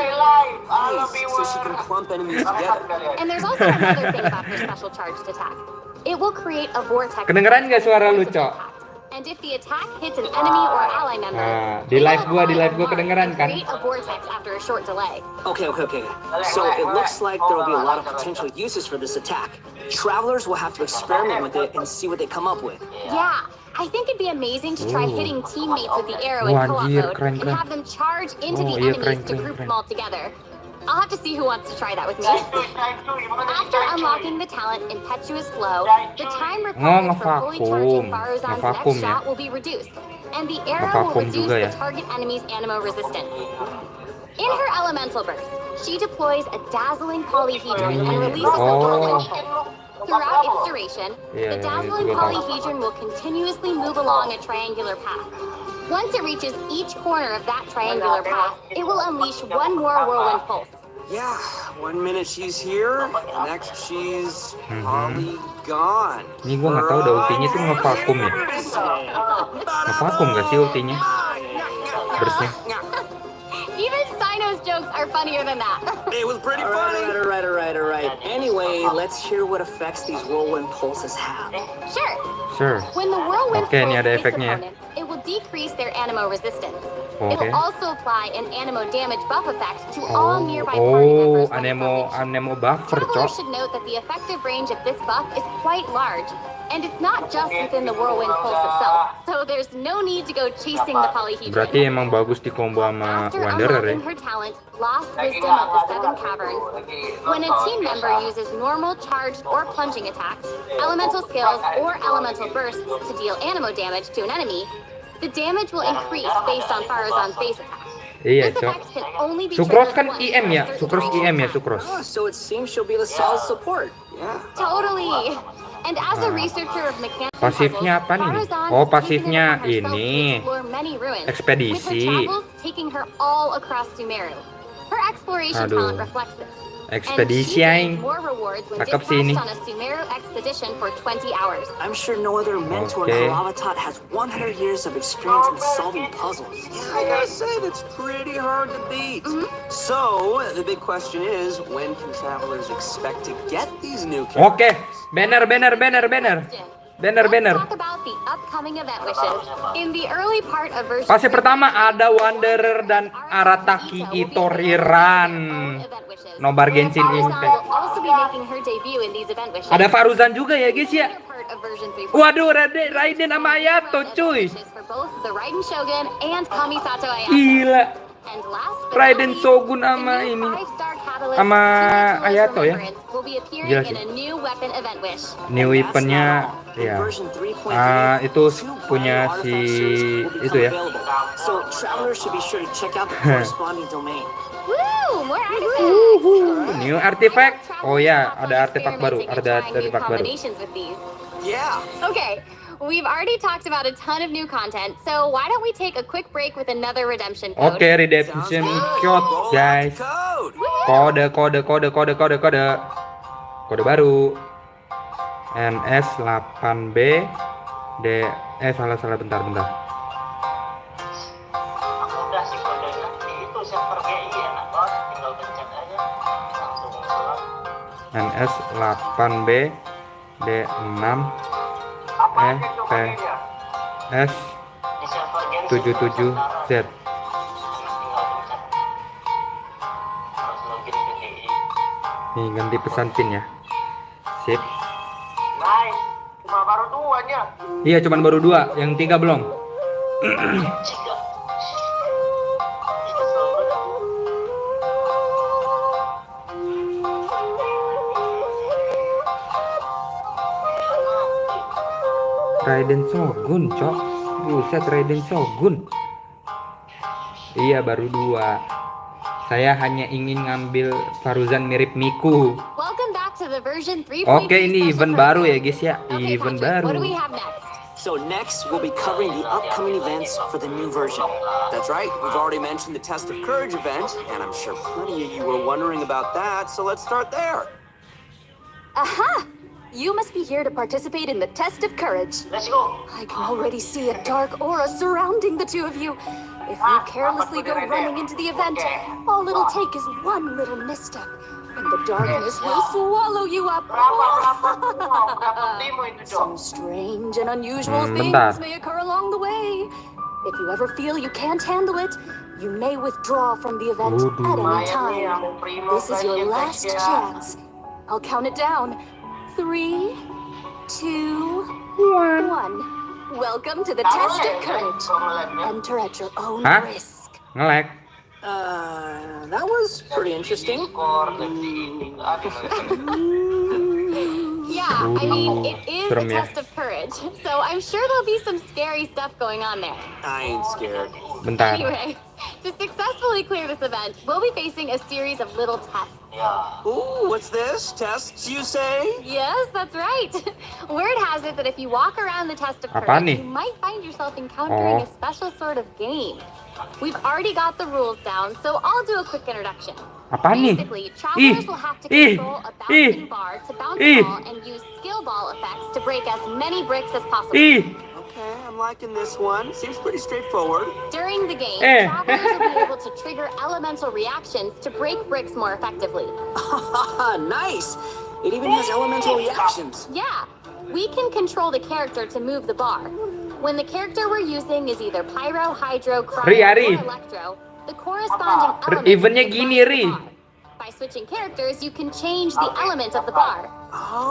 Nice, so she can clump enemies together. And there's also another thing about her special charged attack. It will create a vortex. Kedengeran nggak suara lu, Cok? And if the attack hits an enemy or ally member, Nah, di live gua kedengeran kan? create a vortex after a short delay. Okay. So it looks like there will be a lot of potential uses for this attack. Travelers will have to experiment with it and see what they come up with. Yeah, I think it'd be amazing to try hitting teammates with the arrow in Wah, co-op anjir, mode keren, and keren. have them charge into the iya, enemies keren, to keren, group keren. them all together. I'll have to see who wants to try that with me. After unlocking the talent Impetuous Flow, the time required for fully charging Faruzan's Ngevakum next ya. shot will be reduced, and the arrow will Ngevakum reduce juga the ya. target enemy's ammo resistance. In her elemental burst, she deploys a dazzling polyhedron and releases a whirlwind pulse. Throughout its duration, Iya, the iya, dazzling itu gua tahu. polyhedron will continuously move along a triangular path. Once it reaches each corner of that triangular path, it will unleash one more whirlwind pulse. Yeah, 1 minute she's here, next she's probably gone. Ini gua nggak tahu dah ultinya tuh ngevakum ya. Ngevakum nggak sih ultinya? Burstnya. Even Sino's jokes are funnier than that. It was pretty All funny. right. Anyway, let's hear what effects these whirlwind pulses have. Sure. Sure. When the whirlwind Oke, ini pulse ada hits efeknya ya. opponents, it will decrease their animo resistance. It Oke. will also apply an animo damage buff effect to all nearby party members. when anemo buffer, Travelers Cok. should note that the effective range of this buff is quite large, and it's not just within the whirlwind pulse itself, so there's no need to go chasing the polyhedron. Berarti emang bagus di combo sama After Wanderer ya. unlocking her talent, Lost Wisdom of the Seven Caverns, when a team member uses normal, charged, or plunging attacks, elemental skills, or elemental bursts to deal animo damage to an enemy, the damage will increase based on Faruzan's base attack. Iya, This Cok. effect can only be Sukros triggered kan once IM ya, at a certain Sukros range. IM ya, Sukros. Oh, so it seems she'll be the solid support. Yeah. Totally. And as a researcher of mechanics, Pasifnya apa nih? Oh, pasifnya ini. Ekspedisi. With her travels taking her all across Sumeru. Her exploration Aduh. talent reflects this. Ekspedisi and she aing. gains more rewards when Cakep sih ini. dispatched on a Sumeru expedition for 20 hours. I'm sure no other mentor Okay. in Haravatat has 100 years of experience in solving puzzles. I gotta say, that's pretty hard to beat. So, the big question is, when can travelers expect to get these new characters? Oke, banner. Banner. Let's talk about the upcoming event wishes. In the early part of version Fase pertama ada Wanderer dan Arataki Itoriran. Nobar Genshin Impact. will also be making her debut in these event wishes. Ada Faruzan juga ya guys ya. Part of version 3.0. Waduh, Raiden sama Ayato cuy. For both the Raiden Shogun and Kamisato Ayato. Gila. And last but Raiden not least, Shogun the sama new ini. 5-star catalyst Sama Kimetsu's Ayato ya. Remembrance will be appearing Gila in sih. a new weapon event wish. New weaponnya ya. Version 3.3, Itu two punya brand si new artifact series will itu become ya. available. So travelers should be sure to check out the corresponding domain. Woo! More artifacts! New artifact. Oh ya, ada artefak baru, ada artefak baru. Yeah. Okay, we've already talked about a ton of new content, so why don't we take a quick break with another redemption code? Oke, redemption code guys. Code. Kode baru. NS8B D salah bentar. Udah sih kodenya itu server GI enak banget, tinggal pencet aja langsung muncul. NS8B D6 PS Di server Genshin 77Z. tinggal pencet harus login ke GI. Nih ganti pesan PIN ya. Sip. Nice, cuma baru 2-nya. Iya, cuman baru 2, yang 3 belum. Jika itu selalu Raiden Shogun, Cok. Buset, Raiden Shogun. Iya, baru 2. Saya hanya ingin ngambil Faruzan mirip Miku. Welcome back to the version 3.3 Oke, ini special event program. baru ya guys ya. Okay, Event Patrick, baru. what do we have next? So next, we'll be covering the upcoming events for the new version. That's right. We've already mentioned the Test of Courage event, and I'm sure plenty of you were wondering about that, so let's start there. Aha! You must be here to participate in the test of courage. let's go. I can already see a dark aura surrounding the two of you. If you carelessly go running into the event, all it'll take is one little misstep, and the darkness will swallow you up. Some strange and unusual things bentar. may occur along the way. If you ever feel you can't handle it, you may withdraw from the event at any time. This is your last chance. I'll count it down. 3, 2, 1. Welcome to the test of courage. Enter at your own Hah? risk. Nge-lag. That was pretty interesting. Yeah, I mean, it is a Serem ya. test of courage, so I'm sure there'll be some scary stuff going on there. I ain't scared. Bentar. Anyway, to successfully clear this event, we'll be facing a series of little tests. Ooh, what's this? Tests, you say? Yes, that's right. Word has it that if you walk around the test of Apaan courage, nih? you might find yourself encountering Oh. a special sort of game. We've already got the rules down, so I'll do a quick introduction. Apaan nih? Basically, travelers will have to control a bouncing bar to bounce a ball and use skill ball effects to break as many bricks as possible. Ih, Okay, I'm liking this one. Seems pretty straightforward. During the game, Eh. travelers will be able to trigger elemental reactions to break bricks more effectively. Nice! It even has elemental reactions. Yeah, we can control the character to move the bar. When the character we're using is either pyro, hydro, cryo, Ri. or electro, the corresponding element Evennya is gini, across Ri. the bar. By switching characters, you can change the element of the bar.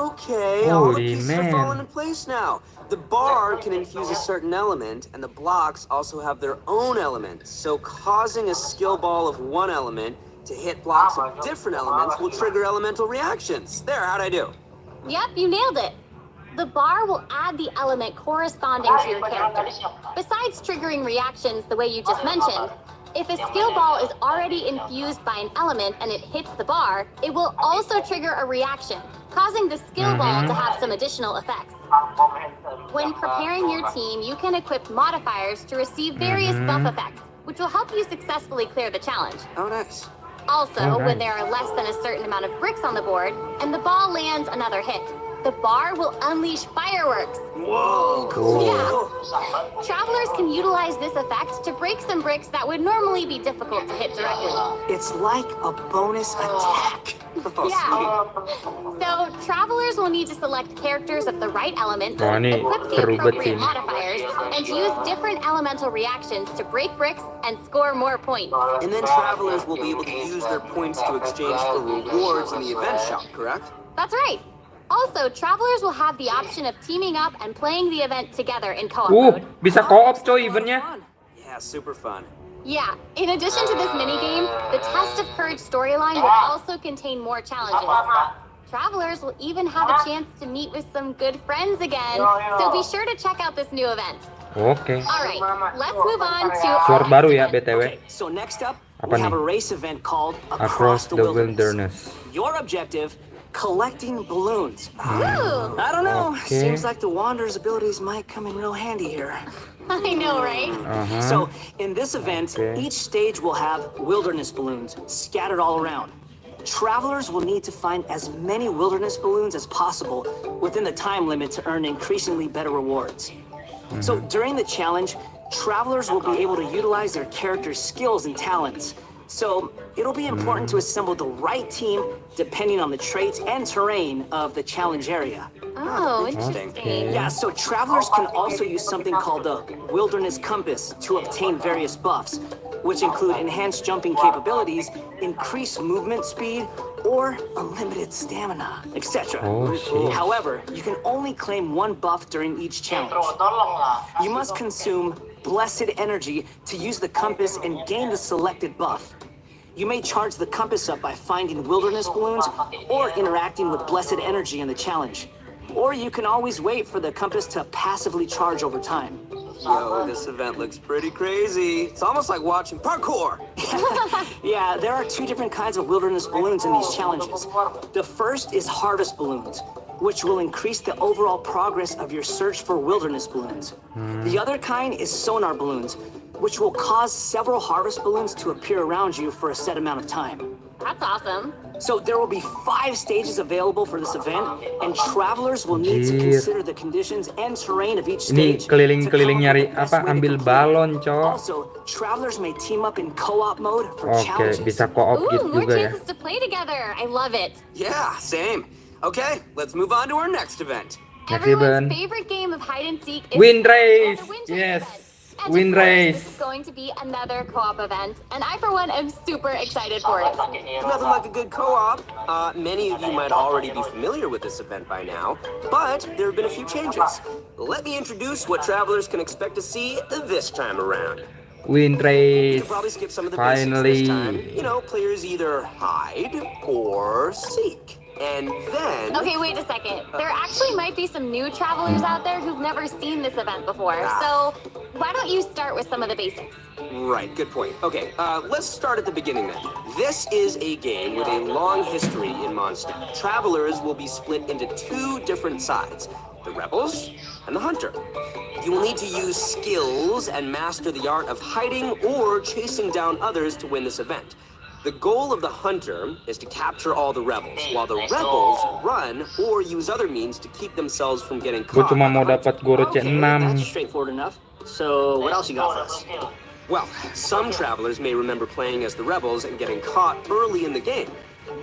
Okay, all the Holy pieces are man. falling in place now. The bar can infuse a certain element, and the blocks also have their own elements. So causing a skill ball of one element to hit blocks of different elements will trigger elemental reactions. There, how'd I do? Yep, you nailed it. The bar will add the element corresponding to your character. Besides triggering reactions the way you just mentioned, if a skill ball is already infused by an element and it hits the bar, it will also trigger a reaction, causing the skill ball to have some additional effects. When preparing your team, you can equip modifiers to receive various buff effects, which will help you successfully clear the challenge. Oh, nice. Also, when there are less than a certain amount of bricks on the board, and the ball lands another hit, the bar will unleash fireworks. Whoa, cool. Yeah. Travelers can utilize this effect to break some bricks that would normally be difficult to hit directly. It's like a bonus attack. Oh, Yeah. So, travelers will need to select characters of the right element, Wah, ini equip the seru banget sih appropriate ini. modifiers, and use different elemental reactions to break bricks and score more points. And then travelers will be able to use their points to exchange for rewards in the event shop, correct? That's right. Also, travelers will have the option of teaming up and playing the event together in co-op mode. Bisa co-op coy eventnya. Yeah, super fun. Yeah, in addition to this minigame, the Test of Courage storyline will also contain more challenges. Travelers will even have a chance to meet with some good friends again, so be sure to check out this new event. Oke. Alright, let's move on to Suara our baru next ya event. BTW. Okay, so next up, Apa we have nih? a race event called Across the Wilderness. Your objective, collecting balloons. Ooh, I don't know. Okay. Seems like the Wanderer's abilities might come in real handy here. I know, right? So, in this event, Okay. each stage will have wilderness balloons scattered all around. Travelers will need to find as many wilderness balloons as possible within the time limit to earn increasingly better rewards. So, during the challenge, travelers will be able to utilize their character's skills and talents. So, it'll be important to assemble the right team depending on the traits and terrain of the challenge area. Oh, Interesting. interesting. Yeah, so travelers can also use something called the Wilderness Compass to obtain various buffs, which include enhanced jumping capabilities, increased movement speed, or unlimited stamina, etc. Oh, shit. However, you can only claim one buff during each challenge. You must consume Blessed Energy to use the compass and gain the selected buff. You may charge the compass up by finding wilderness balloons or interacting with Blessed Energy in the challenge. Or you can always wait for the compass to passively charge over time. Yo, this event looks pretty crazy. It's almost like watching parkour. Yeah, there are two different kinds of wilderness balloons in these challenges. The first is harvest balloons, which will increase the overall progress of your search for wilderness balloons. The other kind is sonar balloons, which will cause several harvest balloons to appear around you for a set amount of time. That's awesome. So there will be 5 stages available for this event, and travelers will need to Anjir. consider the conditions and terrain of each Ini stage. keliling-keliling nyari to come up with the best apa? way to Ambil complete it. balon, cok. Also, travelers may team up in co-op mode for Oke, challenges. bisa co-op Ooh, gitu more juga ya. chances to play together. I love it. Yeah, same. Okay, let's move on to our next event. Next Everyone's event. favorite game of hide and seek is Wind race. the Wind Yes. event. And Wind of course, race. This is going to be another co-op event, and I, for one, am super excited for it. Nothing like a good co-op. Many of you might already be familiar with this event by now, but there have been a few changes. Let me introduce what travelers can expect to see this time around. Wind You race. can probably skip some of the basics Finally. this time. You know, players either hide or seek. And then... Okay, wait a second. There actually might be some new travelers out there who've never seen this event before. So why don't you start with some of the basics? Right, good point. Okay, let's start at the beginning then. This is a game with a long history in Mondstadt. Travelers will be split into 2 different sides, the Rebels and the Hunter. You will need to use skills and master the art of hiding or chasing down others to win this event. The goal of the Hunter is to capture all the Rebels, while the Rebels run or use other means to keep themselves from getting Gue caught. cuma by mau the Hunter. dapat Goro Okay, C6. that's straightforward enough. So what else you got for us? Well, some travelers may remember playing as the Rebels and getting caught early in the game.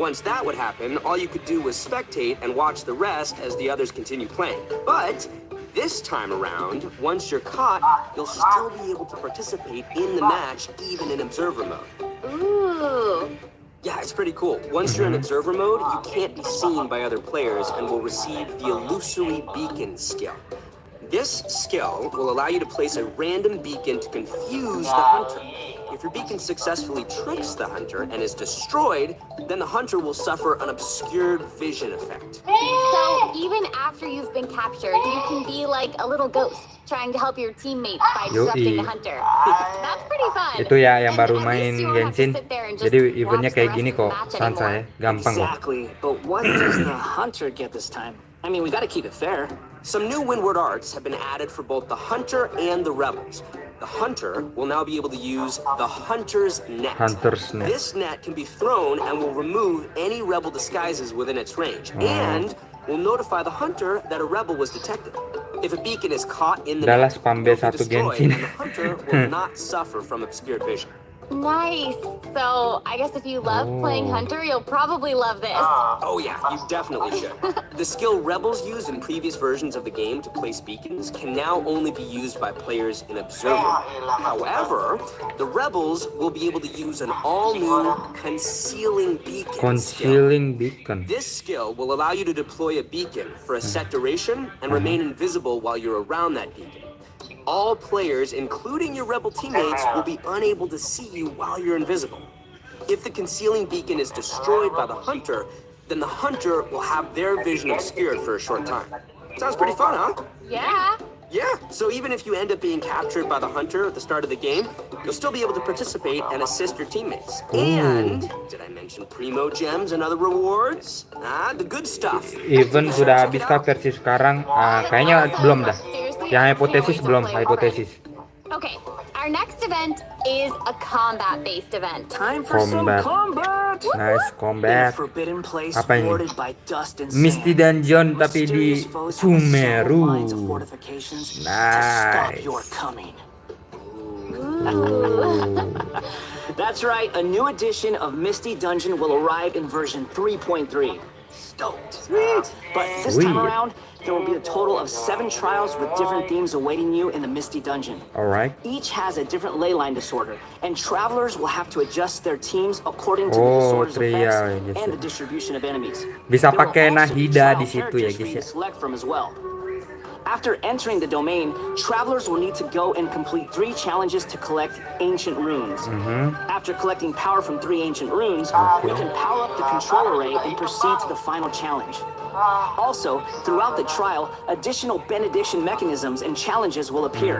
Once that would happen, all you could do was spectate and watch the rest as the others continue playing. But this time around, once you're caught, you'll still be able to participate in the match, even in observer mode. Ooh. Yeah, it's pretty cool. Once you're in observer mode, you can't be seen by other players and will receive the illusory beacon skill. This skill will allow you to place a random beacon to confuse the hunter. If your beacon successfully tricks the hunter and is destroyed, then the hunter will suffer an obscured vision effect. So even after you've been captured, you can be like a little ghost trying to help your teammates by disrupting the hunter. That's pretty fun. Itu ya yang And baru at least main you don't have to Genshin. sit there and just Jadi watch eventnya the kayak rest gini of the kok, match santai, anymore. gampang kok. Exactly, but what does the Hunter get this time? I mean, we gotta keep it fair. Some new windward arts have been added for both the hunter and the rebels. The hunter will now be able to use the hunter's net. Hunter's net. This net can be thrown and will remove any rebel disguises within its range, and will notify the hunter that a rebel was detected. If a beacon is caught in the Udahlah, net, spam it will be B1 destroyed, Genshin. and the hunter will not suffer from obscured vision. Nice. So I guess if you love playing Hunter, you'll probably love this. Oh yeah, you definitely should. The skill rebels used in previous versions of the game to place beacons can now only be used by players in Observer. However, the rebels will be able to use an all-new concealing beacon skill. Concealing beacon. This skill will allow you to deploy a beacon for a set duration and remain invisible while you're around that beacon. All players, including your rebel teammates, will be unable to see you while you're invisible. If the concealing beacon is destroyed by the hunter, then the hunter will have their vision obscured for a short time. Sounds pretty fun, huh? Yeah. Yeah, so even if you end up being captured by the hunter at the start of the game, you'll still be able to participate and assist your teammates. And, did I mention primo gems and other rewards? The good stuff. Even sudah habis kah versi sekarang? Kayaknya belum dah. Yang hipotesis belum, hipotesis. Okay, our next event is a combat-based event. Time for Combat. some combat! Nice In a combat. forbidden place Apa ini? bordered by dust and Misty sand. Dungeon tapi di Mysterious foes have assembled Sumeru. lines of fortifications to stop Nice. your coming. That's right, a new edition of Misty Dungeon will arrive in version 3.3. Stoked. Sweet. But this time Sweet. around, there will be a total of 7 trials with different themes awaiting you in the Misty Dungeon. Alright. Each has a different ley line disorder, and travelers will have to adjust their teams according to the Oh, disorder's effects trial, yes, and the yes. distribution of enemies. Bisa There will pakai also be Nahida trial di situ ya, characters for guys you ya. to select from as well. After entering the domain, travelers will need to go and complete 3 challenges to collect ancient runes. After collecting power from 3 ancient runes, you can power up the control array and proceed to the final challenge. Also, throughout the trial, additional benediction mechanisms and challenges will appear.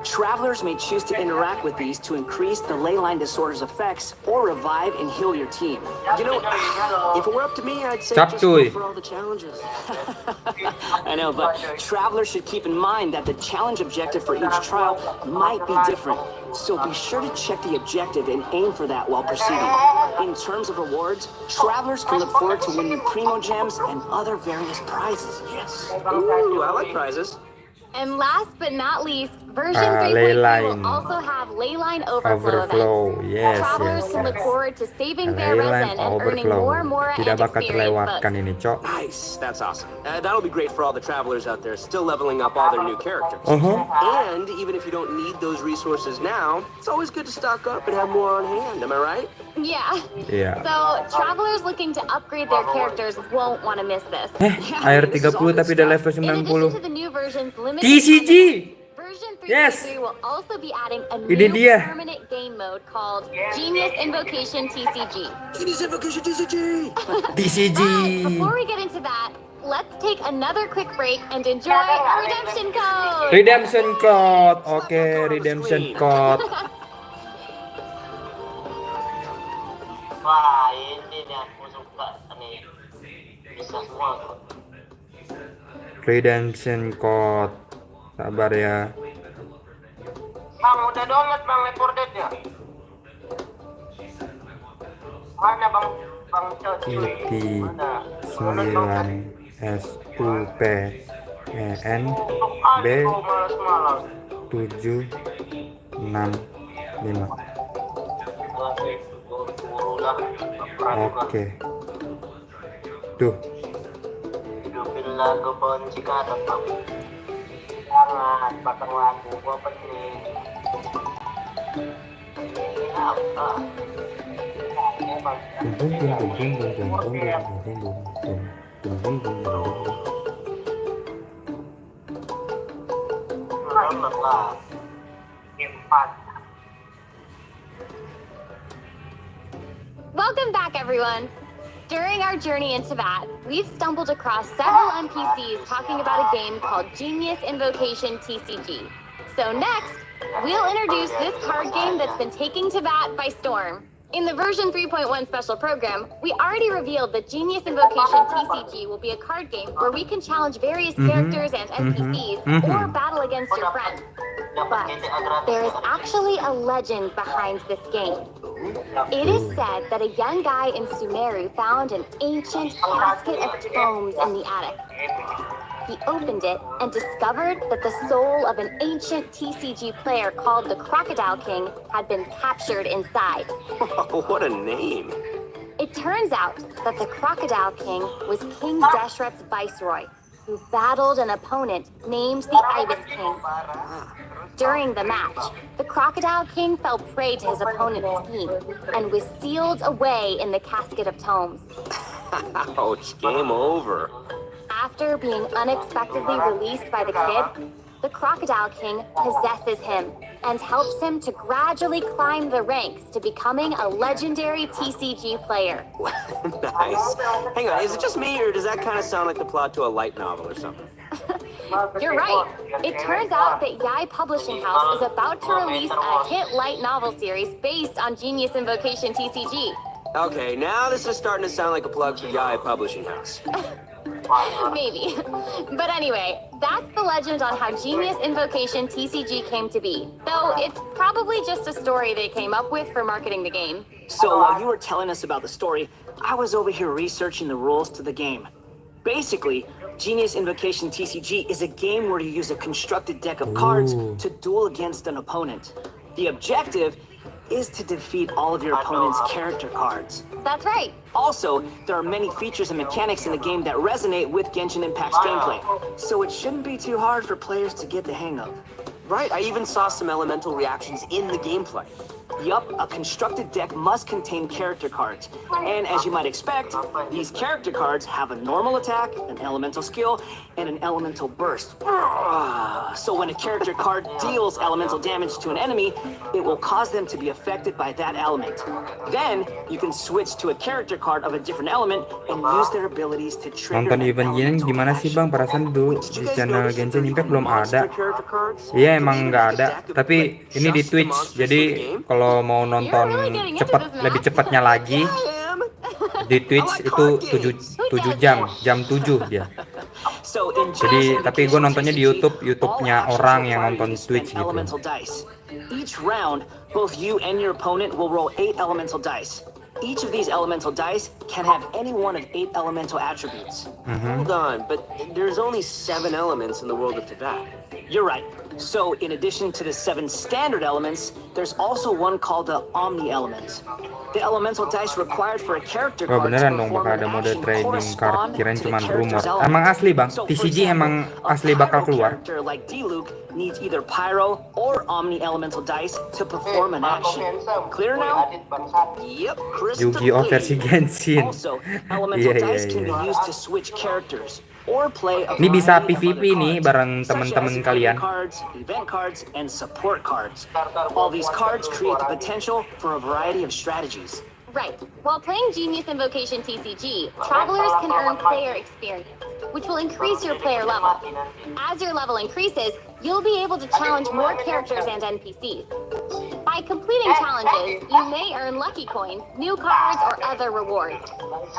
Travelers may choose to interact with these to increase the ley line disorder's effects or revive and heal your team. You know, if it were up to me, I'd say Cap just cuy. go for all the challenges. I know, but travelers should keep in mind that the challenge objective for each trial might be different. So be sure to check the objective and aim for that while proceeding. In terms of rewards, travelers can look forward to winning Primo Gems and other various prizes. Yes. Ooh, I like prizes. And last but not least, version 3.3 Leyline. will also have Leyline Overflow Overflow, events. yes, Travelers yes, can look yes. forward to saving their Leyline resin and earning more Overflow. Mora Tidak and bakal experience terlewatkan books. ini, Cok. Nice, that's awesome. That'll be great for all the travelers out there still leveling up all their new characters. And even if you don't need those resources now, it's always good to stock up and have more on hand, am I right? Yeah. Iya. So, travelers looking to upgrade their characters won't want to miss this. Air 30 tapi udah level In addition to 90. the new version's limited TCG. version 3.3 Yes. will also be adding a Ini new dia. permanent game mode called Genius Invocation TCG. Genius Invocation TCG! TCG. But before we get into that, let's take another quick break and enjoy our redemption code. Redemption code. Oke, redemption code. Wah, ini nih aku suka nih. Bisa semua kok. Redemption code. Sabar ya. Bang, udah download bang Left 4 Dead-nya? Mana bang Coci? IT Mana? 9 SUPEN Untuk B aku malas-malas. 765. Buru lah. Oke. Tuh. Hidupin lagu ponci kata bang. Jangan, batang lagu gua penting. Ini apa? Selamat lah. Empat. Welcome back, everyone. During our journey into that, we've stumbled across several NPCs talking about a game called Genius Invocation TCG. So next, we'll introduce this card game that's been taking Tibet by storm. In the version 3.1 special program, we already revealed that Genius Invocation TCG will be a card game where we can challenge various characters and NPCs or battle against your friends. But there is actually a legend behind this game. It is said that a young guy in Sumeru found an ancient casket of tomes in the attic. He opened it and discovered that the soul of an ancient TCG player called the Crocodile King had been captured inside. What a name! It turns out that the Crocodile King was King Deshret's viceroy, who battled an opponent named the Ibis King. During the match, the Crocodile King fell prey to his opponent's scheme and was sealed away in the casket of tomes. Ouch, game over. After being unexpectedly released by the kid, the Crocodile King possesses him and helps him to gradually climb the ranks to becoming a legendary TCG player. Nice. Hang on, is it just me, or does that kind of sound like the plot to a light novel or something? You're right. It turns out that Yai Publishing House is about to release a hit light novel series based on Genius Invocation TCG. Okay, now this is starting to sound like a plug for Yai Publishing House. Maybe. But anyway, that's the legend on how Genius Invocation TCG came to be. Though it's probably just a story they came up with for marketing the game. So while you were telling us about the story, I was over here researching the rules to the game. Basically, Genius Invocation TCG is a game where you use a constructed deck of cards to duel against an opponent. The objective is to defeat all of your opponent's character cards. That's right. Also, there are many features and mechanics in the game that resonate with Genshin Impact's gameplay, so it shouldn't be too hard for players to get the hang of. Right, I even saw some elemental reactions in the gameplay. Yup, a constructed deck must contain character cards. And as you might expect, these character cards have a normal attack, an elemental skill, and an elemental burst. So when a character card deals elemental damage to an enemy, it will cause them to be affected by that element. Then, you can switch to a character card of a different element and use their abilities to trigger Nonton an event gini elemental gimana sih bang? reaction. Perasaan dulu Did di you guys channel notice that Genshin there's Impact even belum monster ada. character cards? Iya Can emang we nggak make a ada. deck of, Tapi like, ini di just the Twitch. monsters Jadi from the game? kalau mau nonton really getting into cepet, this, Matt. lebih cepatnya lagi I am. di Twitch itu 7 jam, jam 7 dia. So in Jadi Japanese tapi gue nontonnya di TCG, YouTube-nya all orang actions yang require nonton you to Twitch spend gitu. elemental dice. Each round, both you and your opponent will roll 8 elemental dice. Each of these elemental dice can have any one of 8 elemental attributes. Hold on, but there's only 7 elements in the world of Tibet. You're right. So, in addition to the 7 standard elements, there's also one called the Omni element. The elemental dice required for a character Wah card to beneran dong perform bakal an ada mode action trading card, correspond kirain to the cuman rumor. character's element. Emang asli bang, So, for TCG example, emang a asli bakal pyro keluar. character like D-Luke needs either pyro or Omni elemental dice to perform an action. Clear now? Yep, crystal Yu-Gi-Oh versi clear. Genshin. Also, elemental Iya, dice can be used to switch characters or play a Ini bisa variety of PvP other nih cards, bareng such temen-temen as kalian. game cards, event cards, and support cards. All these cards create the potential for a variety of strategies. Right. While playing Genius Invocation TCG, travelers can earn player experience, which will increase your player level. As your level increases, you'll be able to challenge more characters and NPCs. By completing challenges, you may earn lucky coins, new cards, or other rewards.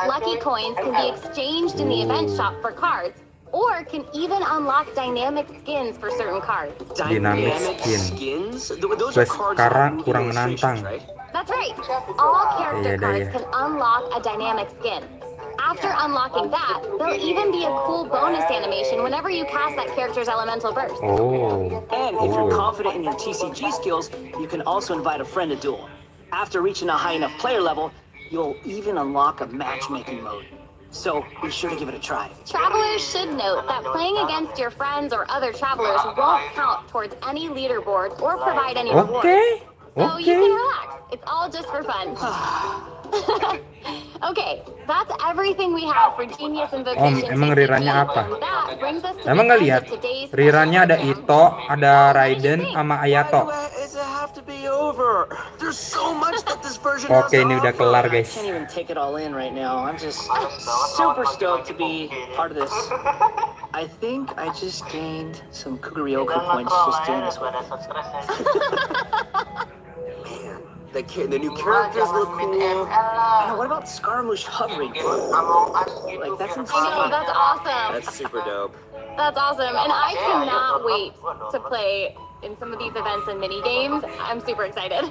Lucky coins can be exchanged in the event shop for cards, or can even unlock dynamic skins for certain cards. Dynamic skin. skins? Those Gue are cards sekarang with kurang illustrations, menantang. right? That's right. All character Iya, cards iya. can unlock a dynamic skin. After unlocking that, there'll even be a cool bonus animation whenever you cast that character's elemental burst. Oh. And if you're confident in your TCG skills, you can also invite a friend to duel. After reaching a high enough player level, you'll even unlock a matchmaking mode. So be sure to give it a try. Travelers should note that playing against your friends or other travelers won't count towards any leaderboards or provide any rewards. Oke. So you Oke. can relax. It's all just for fun. Okay, that's everything we have for Genius Invocation. Emang TCG, rerunnya apa? and that brings us to Emang the nggak end lihat? of today's Rerunnya ada program. Ito, ada Raiden, sama Why Ayato. does it have to be over? There's so much that this version has Oke, to ini udah offer. kelar I guys. can't even take it all in right now. I'm just super stoked to be part of this. I think I just gained some Kuguryoku points just doing this with it. Man, the new characters look cool. Man, what about Scaramouche hovering? Like, that's I know, insane. that's awesome. That's super dope. That's awesome. And I cannot wait to play in some of these events and mini games. I'm super excited.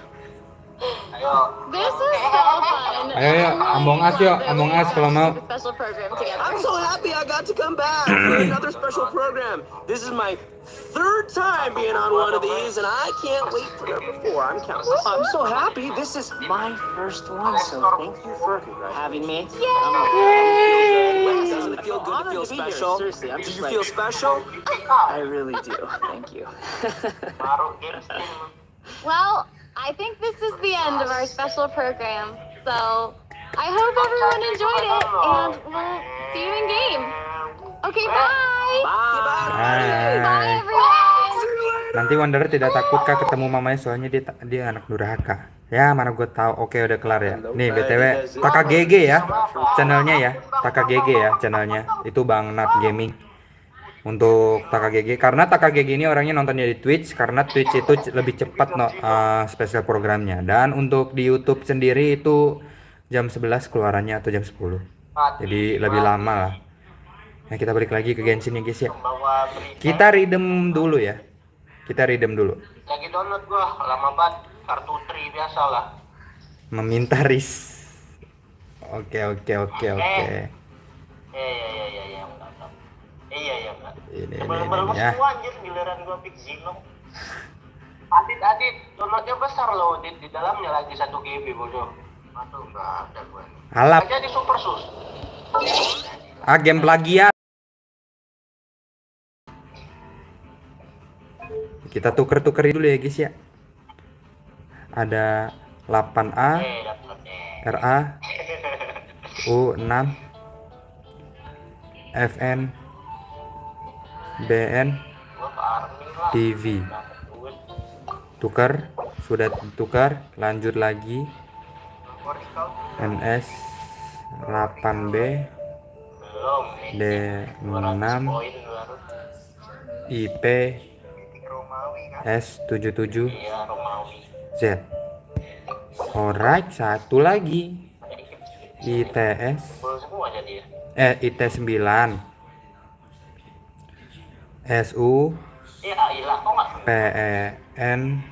This was so fun. Ayo, Among Us yuk, Among Us kalau mau. Special program together. I'm so happy I got to come back for another special program. This is my 3rd time being on one of these, and I can't wait for number 4. I'm counting. I'm so happy. This is my first one, so thank you for having me. Doesn't it feel good to feel special? Seriously, I'm Do just you like, feel special? I really do. Thank you. Well, I think this is the end of our special program. So I hope everyone enjoyed it, and we'll see you in game. Okay, bye. Bye, everyone. Nanti Wanderer tidak takut kah ketemu mamanya soalnya dia anak durhaka. Ya mana gue tahu. Oke udah kelar ya. Nih BTW TKGG ya channelnya ya. TKGG ya channelnya. Itu Bang Nat Gaming. Untuk TKGG karena TKGG ini orangnya nontonnya di Twitch karena Twitch itu lebih cepat spesial programnya. Dan untuk di YouTube sendiri itu jam 11 keluarannya atau jam 10. Jadi lebih lama lah. Nah, kita balik lagi ke Genshin ya guys ya. Kita redeem dulu ya. Kita redeem dulu. Lagi download gua, lama banget. Kartu tri biasa lah. Meminta ris. Oke. Iya. Ini Sebelum ya. semua anjir giliran gua pick Zino. Adit, downloadnya besar loh, di dalamnya lagi 1 GB bodoh. Aduh, nggak ada gua. Alap. Aja di Super Sus. Game plagiat. Kita tuker-tukerin dulu ya guys ya. Ada 8A, Dapet RA, U6, FN, BN, TV. Tukar, sudah tukar, lanjut lagi. NS 8B, D6, IP S77, Z. Alright, satu lagi. ITS semua jadi ya. IT9. SU Iya, ilah kok nggak PEN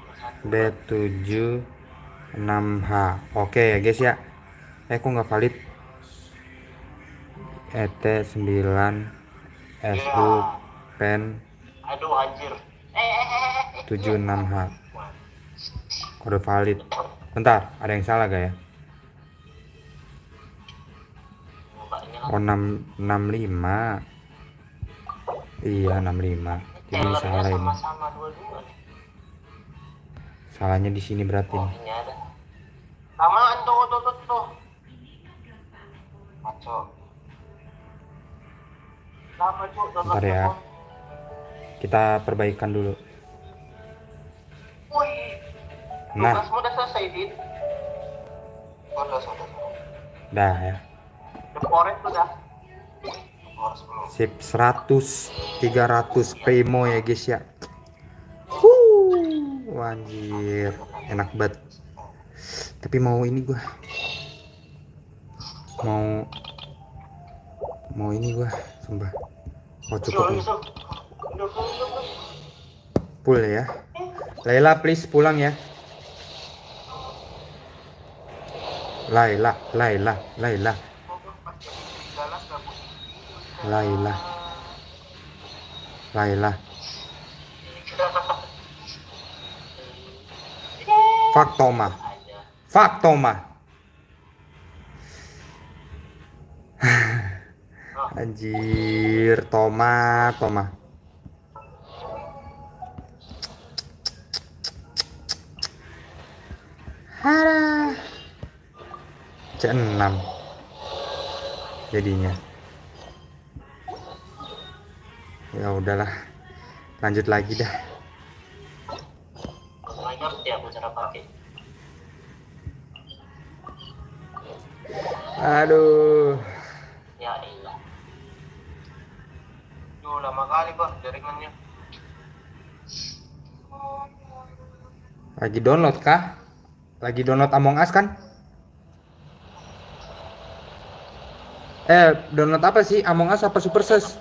D76H. Oke ya guys ya. Kok nggak valid? ET9 SU PEN aduh anjir. 76H. Kode valid. Bentar, ada yang salah gak ya? Oh 65. Iya 65. Jadi salah ini. Sama-sama dua-dua. Salahnya di sini berarti. Oh, ini ada. Samaan tuh. Maco. Sama cuk, Bentar ya. Kita perbaikan dulu. Wih. Nah, Tugasmu udah selesai, Dit. Udah. dah ya. Deporet udah. Harus belum. Sip 100 300 primo ya guys ya. Anjir, enak banget. Tapi mau ini gua. Mau ini gua, sumpah. Oh cukup nih. Full ya. Laila please pulang ya. Laila. Faktoma. Anjir, Toma. Hara. C6 jadinya. Ya udahlah. Lanjut lagi dah. Nggak ngerti aku cara pakai. Aduh. Ya ilah. Duh, lama kali Bang jaringannya. Lagi download kah? Lagi download Among Us kan? Download apa sih? Among Us apa Super Sus?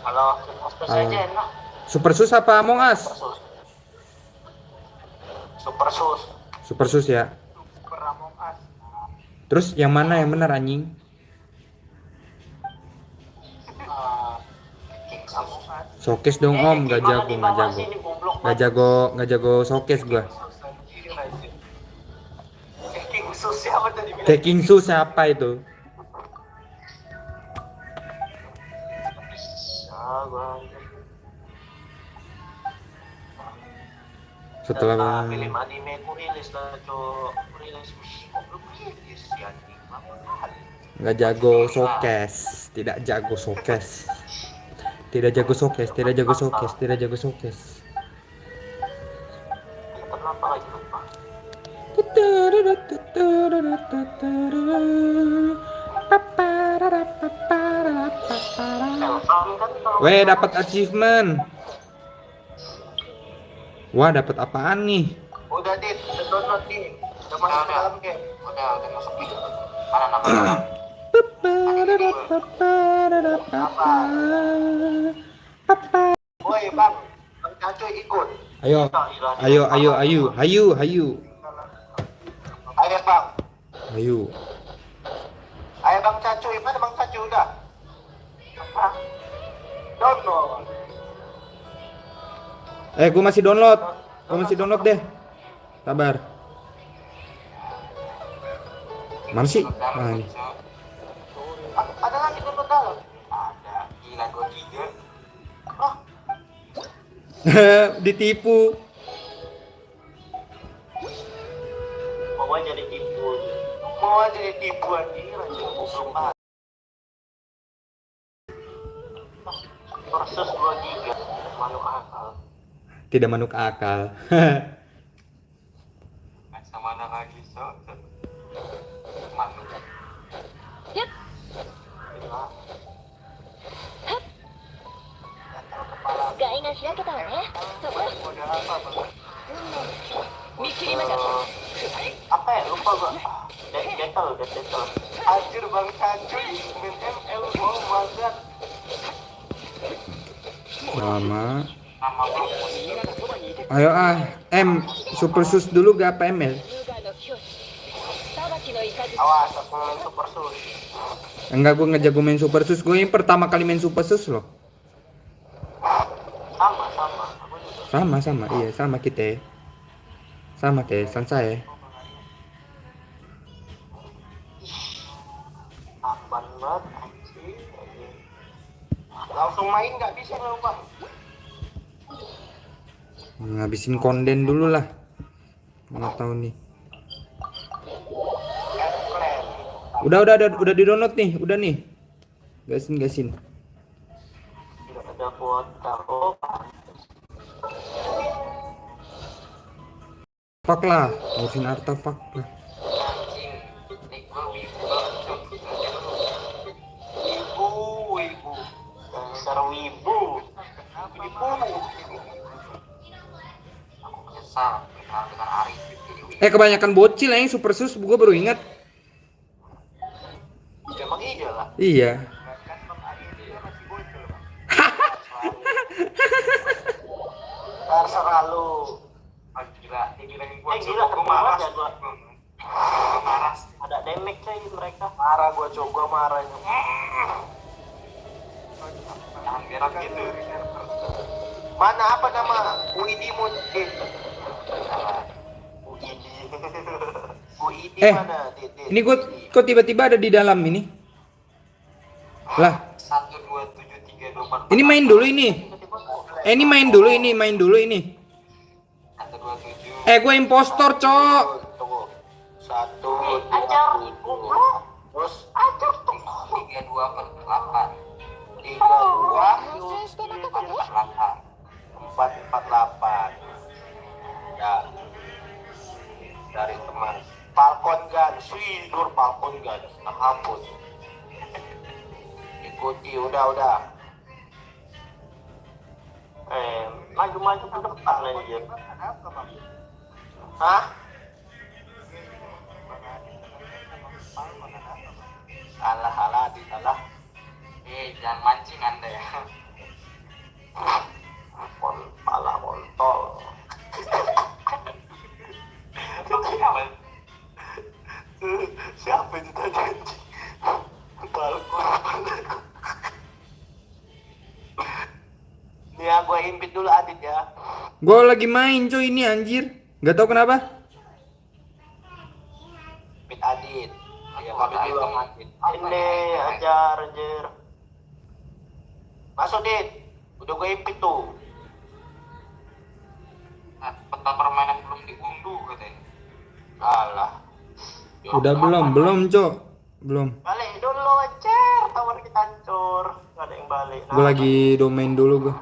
Kalau Super saja enak. Super Sus apa Among Us? Super Sus ya. Super Among Us. Terus yang mana yang benar anjing? Showcase dong om, gak jago showcase gua. Taking sus siapa itu? Setelah film anime ku rilis lah cok. Rilis ya nggak jago showcase, tidak jago showcase. kenapa lagi lupa? Weh, dapat achievement. Wah, dapat apaan nih? Udah Dit, udah download nih. Udah masuk ke dalam game. Udah masuk nih. Mana nama? Woi Bang, Bang Cacoy ikut. Ayo Bang. Ayo. Ayo Bang Cacoy, mana Bang Cacoy udah? Apa? Download. Gue masih download deh. Sabar. Mana sih? Nah, ini. Ada lagi download dalam? Ada. Gila gue 3. Oh, Ditipu. mau jadi tipu anjing belum versus 2 giga manuk akal. Tidak manuk akal. Sama mana lagi manuk. Yep. Apa ya, lupa gua. Dental. Anjir Bang Cacoy, main ML, oh my god. Lama. Ayo Super Sus dulu gak apa ML? Awas, aku main super sus. Enggak, gue ngejago main Super Sus. Gue yang pertama kali main Super Sus loh. Sama, aku juga. Sama, iya sama kita. Sama kayak saya. Tamban banget, anjing. Langsung main nggak bisa loh, Bang. Ngabisin konden dulu lah. Nggak tahu nih. Udah di download nih, udah nih. Gasin. Nggak ada kuota. Oh, Fuck lah, ngurusin artefak lah. anjing. Ibu, wibu. Dasar wibu. Wibu. Aku menyesal dengan Arif jadi wibu. Kebanyakan bocil yang Super Sus, gue baru ingat. Emang iya lah. Iya. Terserah lu. Gila, gua marah ya gua. Marah. Ada damage coy mereka. Marah gua coba marahnya. Jangan gerak gitu. Mana apa nama Uidi Mundin? Uidi mana? Ini gue kok tiba-tiba ada di dalam ini? Lah, 1 2 7 3 2 4. ini main dulu ini. Ini main dulu ini. 1 2 7. Gue impostor, Cok. Tunggu. 1 2 7. Terus ajar tuh. 3 2 per 8. 3 2 per 8. 4 8. Ya. Dari teman. Falcon Gun, Nur Falcon Gun. Tak hapus. Ikuti, udah. Maju ke depan aja. Hah? Alah, salah. Jangan mancing Anda ya. Pala kontol. Siapa itu tadi? Balkon. Nih aku impit dulu Adit ya. Gue lagi main coy ini anjir. Gak tau kenapa. Impit Adit. Ya kami dulu Adit. Ini ajar. Masuk Dit. Udah gue impit tuh. Peta permainan belum diunduh katanya. Alah. Udah belum, Cok. Belum. Balik dulu ajar. Tower kita hancur. Gak ada yang balik. Gue lagi domain dulu gue.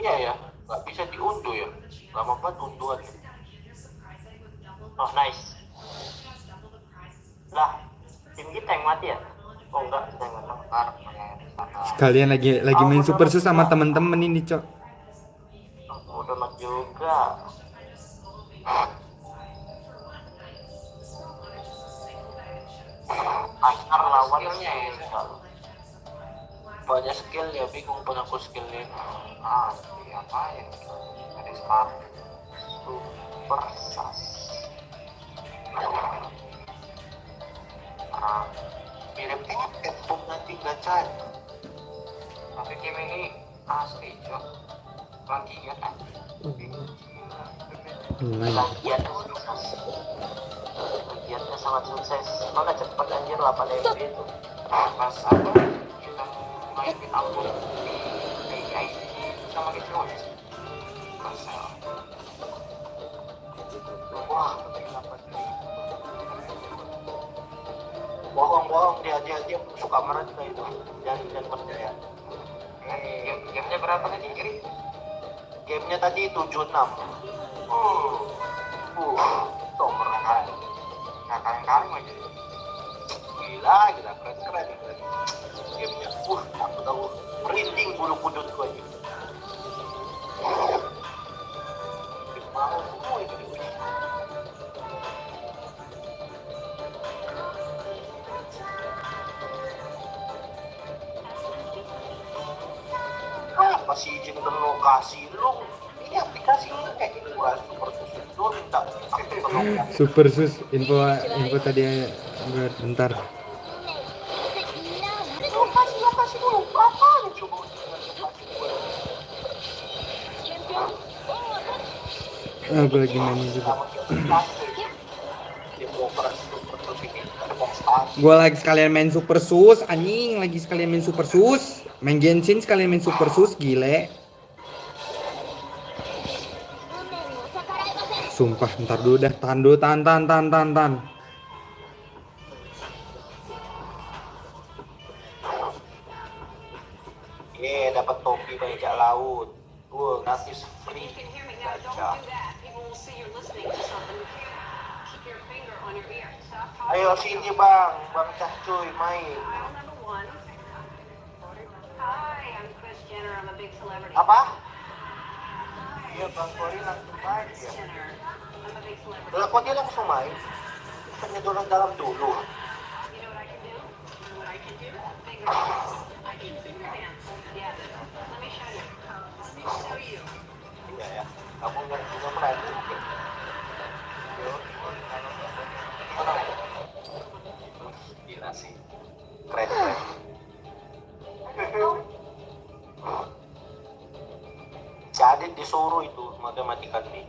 Iya ya, nggak bisa diunduh ya. Lama banget unduhan. Oh nice. Lah, tim kita yang mati ya? Oh enggak, kita yang mati. Kalian lagi main Super Sus sama temen-temen ini, Cok. Oh, udah mati juga. Asar lawannya ya. Banyak skill ya, bingung punya aku skillnya. Apa ya? Ada start super sas. Mirip pun nanti gacha. Tapi game ini asli Cok. Lagian Lagiannya sangat sukses. Maka cepat anjir 8 MB itu. Pas apa? Kita main di akun di AI sama gitu. Wah, bohong dia suka marah juga itu. Jangan percaya. Gamenya berapa tadi kiri? Gamenya tadi 76. Nomor kan. Kalian aja. Gila keren. Gamenya. Aku tahu merinding bulu kudut gua aja. Mau semua itu. sama si Jin lokasi lu. Ini aplikasi ini kayak gitu super susun lu minta Super sus, info tadi bentar. lokasi dulu berapa nih coba lokasi gue. Gue lagi mainin juga. Gue lagi sekalian main super sus, anjing, lagi sekalian main super sus, main Genshin sekalian main super sus, gile. Sumpah, ntar dulu dah, tahan dulu, tahan. Dapat topi bajak laut. Gratis free. Gacha. Ayo sini bang Cah cuy main. Apa? Iya bang Kori langsung main ya. Lah kok dia langsung main? Bukannya dorong dalam dulu. Iya ya, kamu nggak pernah. Gila sih, keren. Si Adit disuruh itu matematika nih.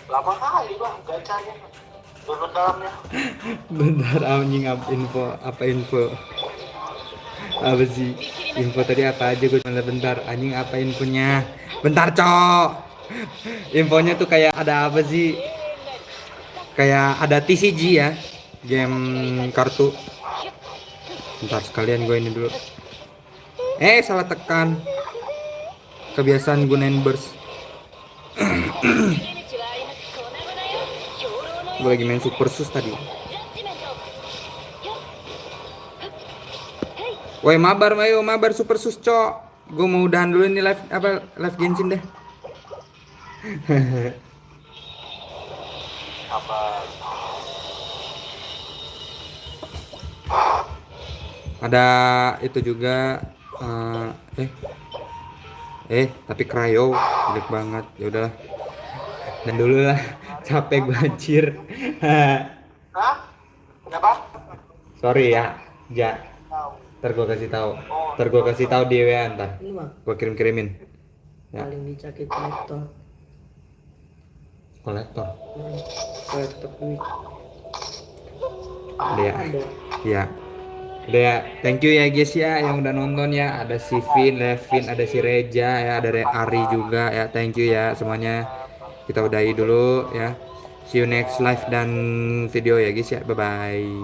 Lama kali bang gacanya. Download dalamnya. Bentar anjing, apa info apa sih info tadi apa aja, gue cuma bentar anjing, apa infonya, bentar cok. Infonya tuh kayak ada apa sih, kayak ada TCG ya, game kartu. Bentar sekalian gue ini dulu, salah tekan, kebiasaan gunain burst. Gue lagi main super sus tadi. Woi mabar super sus cok. Gue mau udahan dulu nih live Genshin deh. Apa? Ada itu juga tapi Cryo jelek banget. Ya udahlah. Dan dulu lah, capek gue anjir. Hah? Kenapa? Sorry ya, Ntar gue kasih tahu di WA ntar. Gue kirim-kirimin. Ya. Paling dicakit kolektor duit. Udah ya. Ya. Udah ya. Thank you ya guys ya yang udah nonton ya. Ada si Vin, Levin, ada si Reja ya, ada Ari juga ya. Thank you ya semuanya. Kita udahi dulu ya. See you next live dan video ya guys ya. Bye bye.